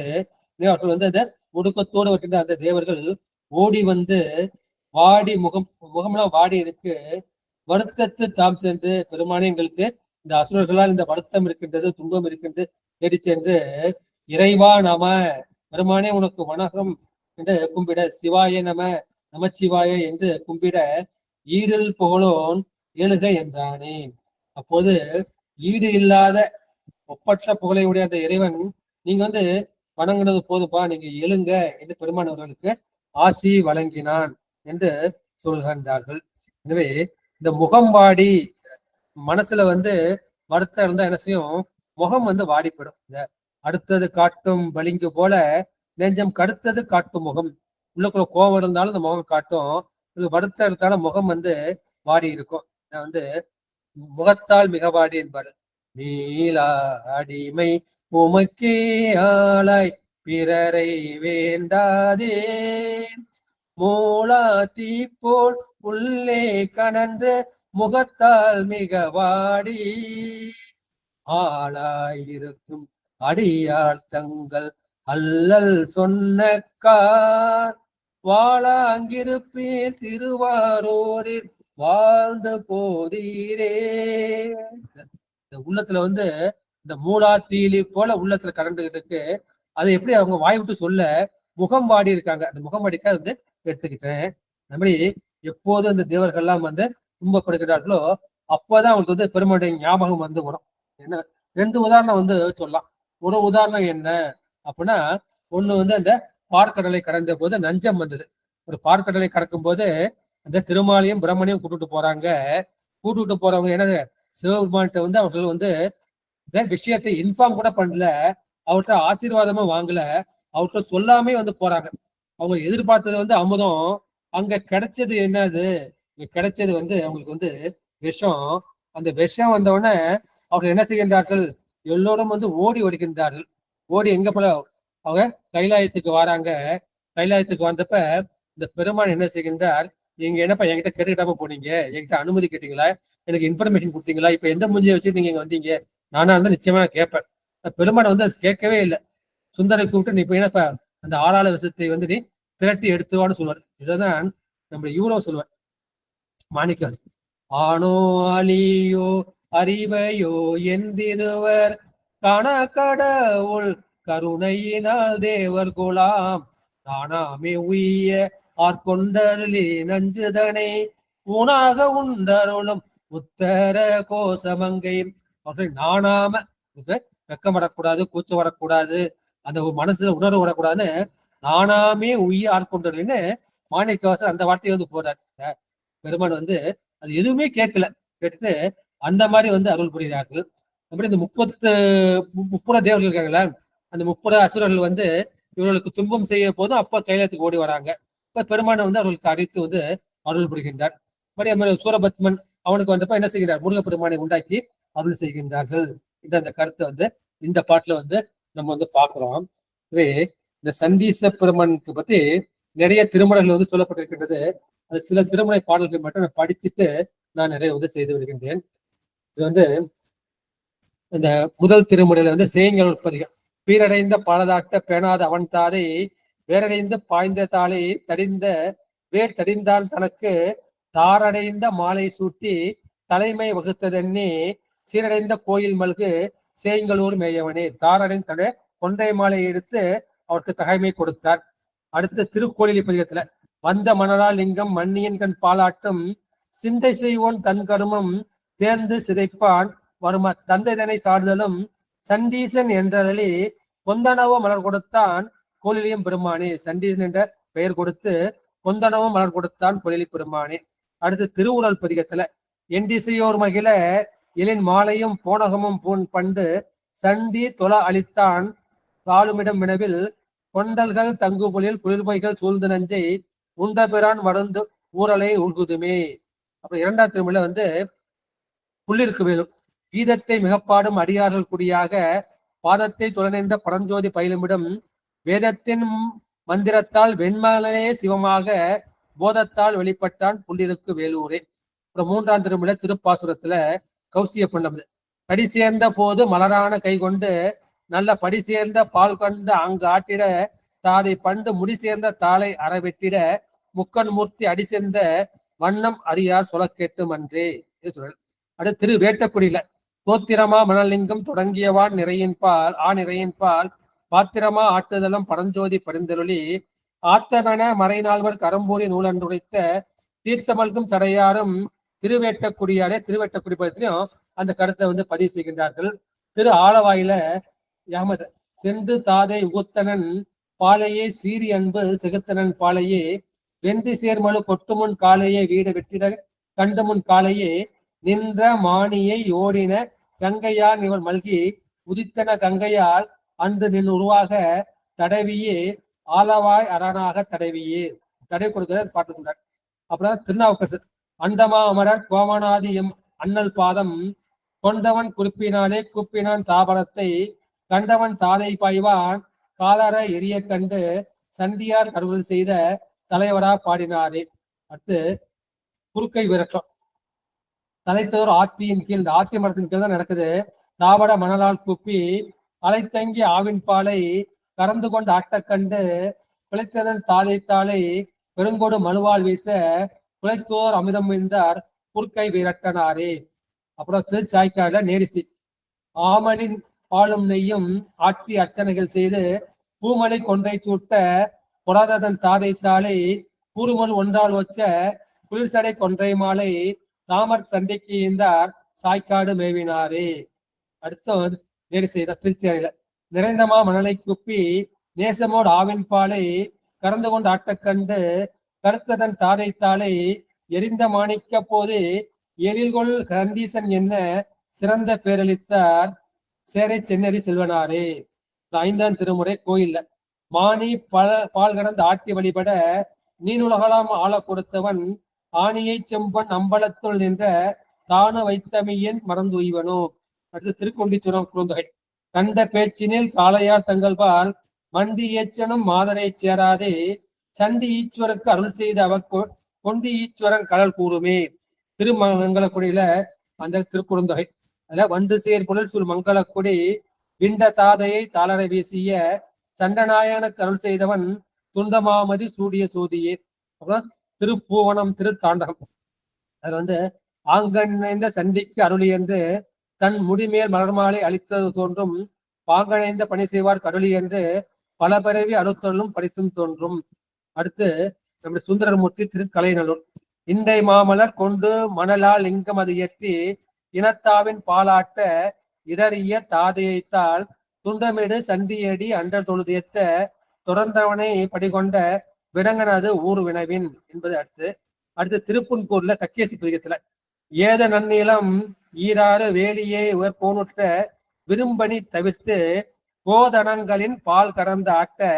அவர்கள் வந்து அந்த ஒடுக்கத்தோடு வருகின்ற அந்த தேவர்கள் ஓடி வந்து வாடி முகம்லாம் வாடி இருக்கு, வருத்தத்து தாம் சென்று பெருமானே எங்களுக்கு இந்த அசுரர்களால் இந்த வருத்தம் இருக்கின்றது, துன்பம் இருக்கின்றது தேடி சென்று இறைவா நம பெருமானே உனக்கு வணக்கம் என்று கும்பிட, சிவாய நமச்சிவாய என்று கும்பிட ஈடில் புகழோன் எழுக என்றானே. அப்போது ஈடு இல்லாத ஒப்பற்ற புகழையுடைய அந்த இறைவன் நீங்க வந்து வணங்கினது போதுப்பா, நீங்க எழுங்க என்று பெருமான் அவர்களுக்கு ஆசி வழங்கினான் என்று சொல்கின்றார்கள். எனவே இந்த முகம் வாடி மனசுல வந்து வருத்தம் இருந்தா என்ன செய்யும், முகம் வந்து வாடிப்படும். இந்த அடுத்தது காட்டும் வலிங்கு போல நெஞ்சம் கடுத்தது காட்டும் முகம். உள்ளுக்குள்ள கோபம் இருந்தாலும் இந்த முகம் காட்டும், வருத்தம் இருந்தாலும் முகம் வந்து வாடி இருக்கும். வந்து முகத்தால் மிக வாடி என்பாரு. நீலா அடிமை உமக்கே ஆளாய் பிறரை வேண்டாதே, மூலா தீப்போல் உள்ளே கனன்று முகத்தால் மிக வாடி ஆளாயிருக்கும் அடியார் தங்கள் அல்லல் சொன்னக்கார் வாழாங்கிருப்பீர் திருவாரூரில் வாழ்ந்த போதீரே. இந்த உள்ளத்துல வந்து இந்த மூலா தீலி போல உள்ளத்துல கடந்துகிட்டு இருக்கு. அதை எப்படி அவங்க வாய் விட்டு சொல்ல முகம் வாடி இருக்காங்க. அந்த முகம் வாடிக்கா வந்து எடுத்துக்கிட்டேன். அந்த மாதிரி எப்போதும் இந்த தேவர்கள்லாம் வந்து துன்பப்படுகிறார்களோ அப்போதான் அவங்களுக்கு வந்து பெருமாளுடைய ஞாபகம் வந்து வரும். என்ன 2 உதாரணம் வந்து சொல்லலாம். ஒரு உதாரணம் என்ன அப்படின்னா, ஒண்ணு வந்து அந்த பார்க்கடலை கடந்த போது நஞ்சம் வந்தது. ஒரு பார்க்கடலை கடக்கும் போது அந்த திருமாலையும் பிரம்மனையும் கூட்டுட்டு போறாங்க. கூட்டுட்டு போறவங்க என்ன சிவபெருமான்கிட்ட வந்து அவர்கள் வந்து இந்த விஷயத்தை இன்ஃபார்ம் கூட பண்ணல, அவர்கிட்ட ஆசீர்வாதமும் வாங்கல, அவர்கிட்ட சொல்லாமே வந்து போறாங்க. அவங்க எதிர்பார்த்தது வந்து அமுதம், அங்க கிடைச்சது என்னது, இங்க கிடைச்சது வந்து அவங்களுக்கு வந்து விஷம். அந்த விஷம் வந்த உடனே அவர்கள் என்ன செய்கின்றார்கள், எல்லோரும் வந்து ஓடி வருகின்றார்கள். ஓடி எங்க போல அவங்க கைலாயத்துக்கு வராங்க. கைலாயத்துக்கு வந்தப்ப இந்த பெருமான் என்ன செய்கின்றார், நீங்க என்னப்பா என்கிட்ட கேட்டுக்கிட்டாம போனீங்க, என்கிட்ட அனுமதி கேட்டீங்களா, எனக்கு இன்ஃபர்மேஷன் கொடுத்தீங்களா, இப்ப எந்த மூஞ்சியை வச்சுட்டு நீங்க இங்க வந்தீங்க, நானா இருந்தா நிச்சயமா கேட்பேன். பெருமானை வந்து அது கேட்கவே இல்லை. சுந்தரை கூப்பிட்டு நீ இப்ப என்னப்பா அந்த ஆளாள விஷயத்தை வந்து நீ திரட்டி எடுத்துவான்னு சொல்லுவார். இதைதான் நம்ம இவ்வளவு சொல்லுவார் மாணிக்கம். ஆனோ அலியோ அறிவையோ எந்திருவர் கணக்கடவுள் கருணையினால் தேவர் குலாம் தானாமே உய்ய ஆட்கொண்டருளி நஞ்சுதனை ஊனாக உண்டருளும் உத்தர கோசமங்கை. அவர்கள் நாணாம வெக்கம் வரக்கூடாது, கூச்சம் வரக்கூடாது, அந்த மனசுல உணர்வு வரக்கூடாதுன்னு நானாமே உய்ய ஆட்கொண்டருளின்னு மாணிக்கவாசர் அந்த வார்த்தையை வந்து போறாரு. பெருமான் வந்து அது எதுவுமே கேட்கல, கேட்டுட்டு அந்த மாதிரி வந்து அருள் புரிகிறார்கள். அப்படி இந்த 30 தேவர்கள் இருக்காங்களா, அந்த 30 அசுரர்கள் வந்து இவர்களுக்கு துன்பம் செய்ய போதும் அப்ப கைலாயத்துக்கு ஓடி வராங்க. இப்ப பெருமானை வந்து அவர்களுக்கு அறிவித்து வந்து அருள் புரிகின்றார். சூரபத்மன் அவனுக்கு வந்தப்ப என்ன செய்கிறார், முருகப்பெருமானை உண்டாக்கி அருள் செய்கின்றார்கள். இந்த கருத்தை வந்து இந்த பாட்டுல வந்து நம்ம வந்து பாக்குறோம். இந்த சண்டீச பெருமானுக்கு பத்தி நிறைய திருமணங்கள் வந்து சொல்லப்பட்டிருக்கின்றது. அது சில திருமண பாடல்கள் மட்டும் நான் படிச்சுட்டு நான் நிறைய வந்து செய்து வருகின்றேன். இது வந்து இந்த முதல் திருமுறையில வந்து சேயங்கள் பதிகம். பீரடைந்த பலதாட்ட பேணாத அவன் தாதை வேரடைந்து பாய்ந்த தாளை தடிந்த வேர் தடிந்தான் தனக்கு தாரடைந்த மாலை சூட்டி தலைமை வகுத்ததென்னே சீரடைந்த கோயில் மல்கு சேயங்களூர் மேயவனே. தாரடைந்த கொன்றை மாலை எடுத்து அவருக்கு தகைமை கொடுத்தார். அடுத்து திருக்கோயிலி பதிகத்துல வந்த மணலால் லிங்கம் மன்னியன் கண் பாலாட்டும் சிந்தை செய்வோன் தன் கருமம் தேர்ந்து சிதைப்பான் வரும தந்தைதனை சார்தலும் சண்டீசன் என்றழி கொந்தனவோ மலர் கொடுத்தான் கோயிலியம் பெருமானே. சண்டீசன் என்ற பெயர் கொடுத்து கொந்தனவோ மலர் கொடுத்தான் கோயிலி பெருமானே. அடுத்து திருவுரல் பதிகத்துல எண்டிசையோர் மகிழ எழின் மாலையும் போனகமும் பூன் பண்டு சண்டி தொல அளித்தான் வாழுமிடம் வினவில் கொண்டல்கள் தங்குபொழில் குளிர்மைகள் சூழ்ந்து நஞ்சை உண்ட பிரான் மருந்து ஊரலை உள்குதுமே. அப்புறம் இரண்டாம் திருமொழியில வந்து புள்ளிருக்கு வேலும் கீதத்தை மிகப்பாடும் அடியார்கள் குடியாக பாதத்தை துளநின்ற பரஞ்சோதி பயிலுமிடம் வேதத்தின் மந்திரத்தால் வெண்மலே சிவமாக போதத்தால் வெளிப்பட்டான் புள்ளிருக்கு வேலூரே. அப்புறம் மூன்றாம் திருமொழியில திருப்பாசுரத்துல கௌசிய பண்ணம் கடி சேர்ந்த போது மலரான கை கொண்டு நல்ல படி சேர்ந்த பால் கொண்டு அங்கு ஆட்டிட தாதை பண்டு முடி சேர்ந்த தாளை அறவெட்டிட முக்கன் மூர்த்தி அடி சேர்ந்த வண்ணம் அறியார் சொல கேட்டும் அன்றே. அடுத்து திரு வேட்டக்குடியில தோத்திரமா மணலிங்கம் தொடங்கியவான் நிறையின் பால் பாத்திரமா ஆட்டுதலம் பரஞ்சோதி பரிந்தருளி ஆத்தவன மறைநாள்வர் கரம்பூரி நூலன்றுடைத்த தீர்த்தமல்கும் சடையாரும் திருவேட்டக்குடியாரே. திருவேட்டக்குடி படத்திலையும் அந்த கருத்தை வந்து பதிவு செய்கின்றார்கள். திரு ஆலவாயில யாமத சென்று தாதை உகுத்தனன் பாலையே சீரி அன்பு செகுத்தனன் பாலையே வெந்தி சேர்மலு கொட்டுமுன் காலையே வீடு வெற்றிட கண்டுமுன் காலையே நின்ற மானியை ஓடின கங்கையால் இவன் மல்கி உதித்தன கங்கையால் அன்று நின் உருவாக தடவியே ஆலவாய் அரணாக தடவியே தடவி கொடுக்கிறத பாட்டுக்கின்றார். அப்புறம் திருநாவுக்கரசர் அண்டமா அமரர் கோமநாதி எம் அண்ணல் பாதம் கொண்டவன் குறிப்பினாலே கூப்பினான் தாபனத்தை கண்டவன் தாதை பாய்வான் காலர எரிய கண்டு சண்டியார் கருவல் செய்த தலைவரா பாடினாரே. அடுத்து குறுக்கை விரட்டம் தலைத்தோர் ஆத்தியின் கீழ், இந்த ஆத்தி மரத்தின் கீழ் தான் நடக்குது. தாவட மணலால் குப்பி அலைத்தங்கி ஆவின் பாலை கறந்து கொண்டு ஆட்டக்கண்டு பிழைத்ததன் தாதை பெருங்கோடு மனுவால் வீச பிழைத்தோர் அமிதம் விந்தார் குறுக்கை விரட்டனாரே. அப்புறம் திருச்சாய்க்கால நேரிசி ஆமலின் பாலும் நெய்யும் ஆட்டி அர்ச்சனைகள் செய்து பூமலை கொன்றை சூட்ட பொறாததன் தாதை கூறுமல் ஒன்றால் வச்ச குளிர்சடை கொன்றை மாலை தாமர் சண்டைக்கு இருந்தார் சாய்க்காடு மேவினாரே. அடுத்த நேரி செய்த திருச்சேரியில நிறைந்தமா மணலை குப்பி நேசமோடு ஆவின் பாலை கறந்து கொண்டு ஆட்டக்கண்டு கருத்ததன் தாதை எரிந்த மாணிக்க போது எழில்கொள் கந்தீசன் என்ன சிறந்த பேரளித்தார் சேரை சென்னரி செல்வனாரே. ஐந்தாம் திருமுறை கோயில்ல மானி பால் கடந்து ஆட்டி வழிபட நீனுலகலாம் ஆள கொடுத்தவன் ஆணியை செம்பன் அம்பலத்துள் நின்ற தானு வைத்தமையன் மறந்து உய்வனோ. அடுத்து திருக்கொண்டிச்சுரம் குறுந்தொகை கண்ட பேச்சினில் காளையார் தங்கள்பால் மண்டி ஏச்சனும் மாதரை சேராதே சண்டி ஈஸ்வருக்கு அருள் செய்த அவர் கொண்டி ஈஸ்வரன் கடல் கூறுமே. திருமங்கலக்குடியில அந்த திருக்குறுந்தொகை அதுல வண்டு சேர் புழல் சூழ் மங்களக்குடி விண்ட தாதையை தாளரை வீசிய சண்டநாயனுக்கு அருள் செய்தவன் துண்டமாமதி சூடிய சூதியே. அப்புறம் திருப்பூவனம் திருத்தாண்டகம் அதுல வந்து ஆங்கணைந்த சண்டிக்கு அருளி என்று தன் முடிமேல் மலர்மாலை அளித்தது தோன்றும் பாங்கணைந்த பணி செய்வார் கருளி என்று பல பிறவி அறுத்தொல்லும் பரிசும் தோன்றும். அடுத்து நம்முடைய சுந்தரமூர்த்தி திருக்கலைநல்லூர் இண்டை மாமலர் கொண்டு மணலால் லிங்கம் அது ஏற்றி இனத்தாவின் பாலாட்ட இடறிய தாதையைத்தால் துண்டமிடு சண்டியடி அண்டர் தொழுதியத்த தொடர்ந்தவனை படிகொண்ட விடங்கனது ஊர் வினவின் என்பது. அடுத்து திருப்புன்கூர்ல தக்கேசி பதிகத்துல ஏத நன்னீளம் ஈராறு வேலியே போனுற்ற விரும்பணி தவிர்த்து கோதனங்களின் பால் கறந்த ஆட்ட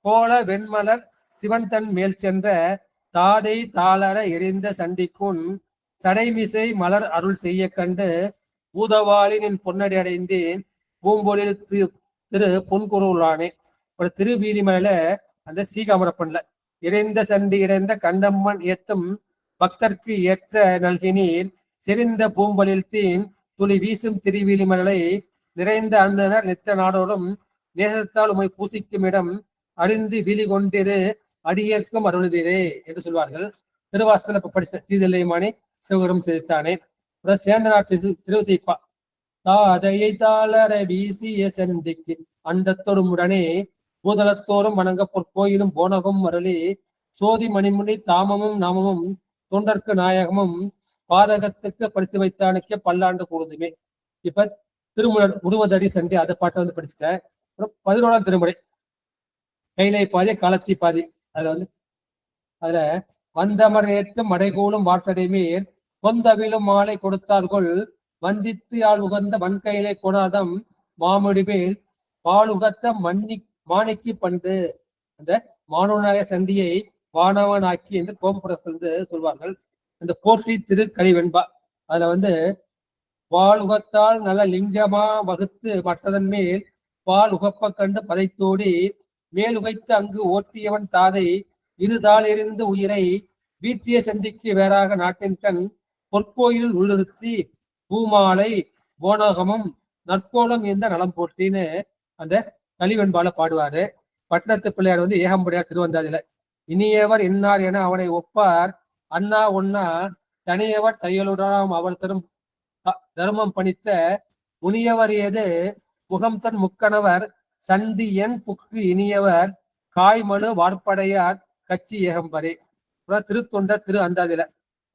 கோல வெண்மலர் சிவன் தன் மேல் சென்ற தாதை தாளர எரிந்த சண்டிக்குன் சடைமிசை மலர் அருள் செய்ய கண்டு பூதவாளி நின் பொன்னடி அடைந்தேன் பூம்பொழில் திரு பொன்குருளானே. ஒரு திருவீதிமலையில அந்த சீகாமரப்பன்ல இடைந்த சண்டி இடைந்த கண்டம்மன் ஏத்தும் பக்தர்க்கு ஏற்ற நல்கினீர் செறிந்த பூம்பொழில் தீன் துளி வீசும் திருவீதிமலை நிறைந்த அந்தனர் நித்த நாடோடும் நேசத்தால் உமை பூசிக்கும் இடம் அறிந்து வீலி கொண்டிரு அடியேற்கும் அருள்தீரே என்று சொல்வார்கள். திருவாசகத்துல இப்ப படிச்ச தீதில்லைமானே சிவகரும் செய்தானே. சேர்ந்த நாட்டு திருவிசைப்பா தாதையை தாளர வீசிய செந்திக்கு அண்டத்தோடும் உடனே பூதலத்தோறும் வணங்க பொற்கோயிலும் போனகம் மருளி சோதி மணிமுனி தாமமும் நாமமும் தொண்டர்க்கு நாயகமும் பாதகத்துக்கு படிச்சு வைத்தானுக்கே பல்லாண்டு கூடுதுமே. இப்ப திருமுறை உருவதடி சந்தி அதை பாட்டை வந்து படிச்சுட்டேன். அப்புறம் 11ஆம் திருமுறை கைலை பாதி காலத்தி பாதி. அதுல வந்தமர் ஏற்றும் மடைகூலும் வார்சடை மேல் கொந்தவிலும் மாலை கொடுத்தார்கள் வந்தித்து ஆள் உகந்த வன்கையிலை கொணாதம் மாமுடிமேல் பால் உகத்த மாணிக்கு பண்டு. அந்த மாணவனாய சந்தியை வானவனாக்கி என்று கோம்புரத்திலிருந்து சொல்வார்கள். அந்த போற்றி திரு கலிவெண்பா அதுல பால் உகத்தால் நல்ல லிங்கமா வகுத்து மற்றதன் மேல் பால் உகப்ப கண்டு பதைத்தோடி மேல் உகைத்து அங்கு ஓட்டியவன் தாதை இருதாள் எறிந்து உயிரை வீட்டிய சந்திக்கு வேறாக நாட்டின் கண் பொற்கோயில் உள்ளிருத்தி பூமாலை போனகமும் நற்கோலம் என்ற நலம் போற்றின்னு அந்த கலிவெண்பால பாடுவாரு. பட்டணத்து பிள்ளையார் ஏகம்படியார் திருவந்தாதில இனியவர் இன்னார் என அவனை ஒப்பார் அண்ணா ஒன்னா தனியவர் தையலுடாம் அவர் தரும் தர்மம் பணித்த முனியவர் ஏது முகம் தன் முக்கணவர் சந்தி என் புக்கு இனியவர் காய்மழு வார்ப்படையார் கட்சி ஏகம்பரே. திருத்தொண்டர் திரு அந்தாதில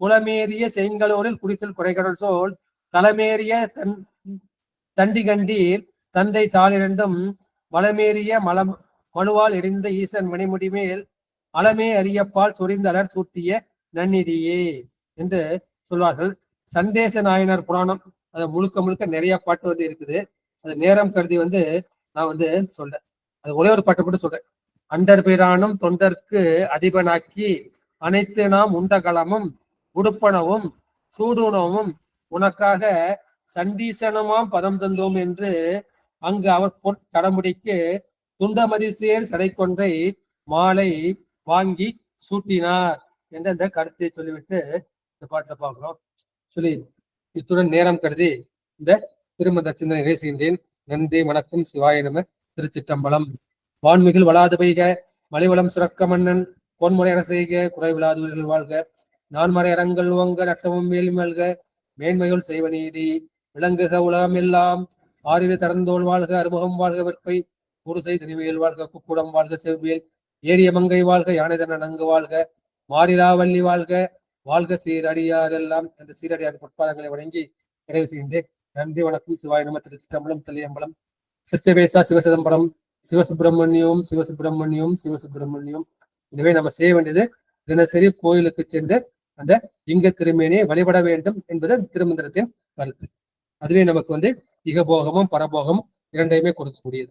புலமேறிய செங்கலூரில் குடிசல் குறைகடல் சோல் தலமேறிய தண்டிகண்டீர் தந்தை தாளிரண்டும் மலமேறிய மனுவால் எரிந்த ஈசன் மணிமுடி மேல் அலமே அறியப்பால் சொரிந்தலர் சூட்டிய நன்னிதியே என்று சொல்வார்கள். சண்டேச நாயனார் புராணம் அதை முழுக்க நிறைய பாட்டு இருக்குது. அது நேரம் கருதி நான் சொல்றேன். அது ஒரே ஒரு பாட்டு மட்டும் சொல்றேன். அண்டர் பிரானும் தொண்டர்க்கு அதிபனாக்கி அனைத்து நாம் உண்டகலமும் உடுப்பனவும் சூடுணவும் உனக்காக சண்டீசனமாம் பதம் தந்தோம் என்று அங்கு அவர் பொற்கடமுடிக்கு துண்டமதி சேர் சடை கொன்றை மாலை வாங்கி சூட்டினார் என்ற அந்த கருத்தை சொல்லிவிட்டு இந்த பாட்டை பார்க்கிறோம். சொல்லி இத்துடன் நேரம் கருதி இந்த திருமந்த சிந்தனை நிறைவு செய்கின்றேன். நன்றி, வணக்கம். சிவாய நம. திருச்சிற்றம்பலம். வான்மிகில் வளாது பெய்க மலைவளம் சுரக்க மன்னன் பொன்முறை அரசெய்க குறைவிலாது உயிர்கள் வாழ்க நான்மறை அரங்கள் ஓங்க நட்டமும் மேல்மல்க மேன்மையுள் செய்வ நீதி விளங்குக உலகம் எல்லாம் ஆறிவு தடந்தோல் வாழ்க அறுமுகம் வாழ்க வெற்பை குருசை திணிவியல் வாழ்க குக்குடம் வாழ்க செவ்வியல் ஏரிய மங்கை வாழ்க யானைதன நன்கு வாழ்க மாறிலா வள்ளி வாழ்க வாழ்க சீரடியார் எல்லாம் என்ற சீரடியார் பொற்பாதங்களை வணங்கி நிறைவு செய்கின்றேன். நன்றி, வணக்கம். சிவாய நம. திருச்சிற்றம்பலம். தெளியம்பலம். சிற்சபேசா சிவசிதம்பரம் சிவசுப்பிரமணியம் சிவசுப்பிரமணியம் சிவசுப்பிரமணியம். எனவே நம்ம செய்ய வேண்டியது தினசரி கோயிலுக்கு சென்று அந்த லிங்க திருமேனியை வழிபட வேண்டும் என்பது திருமந்திரத்தின் கருத்து. அதுவே நமக்கு இகபோகமும் பரபோகமும் இரண்டையுமே கொடுக்கக்கூடியது.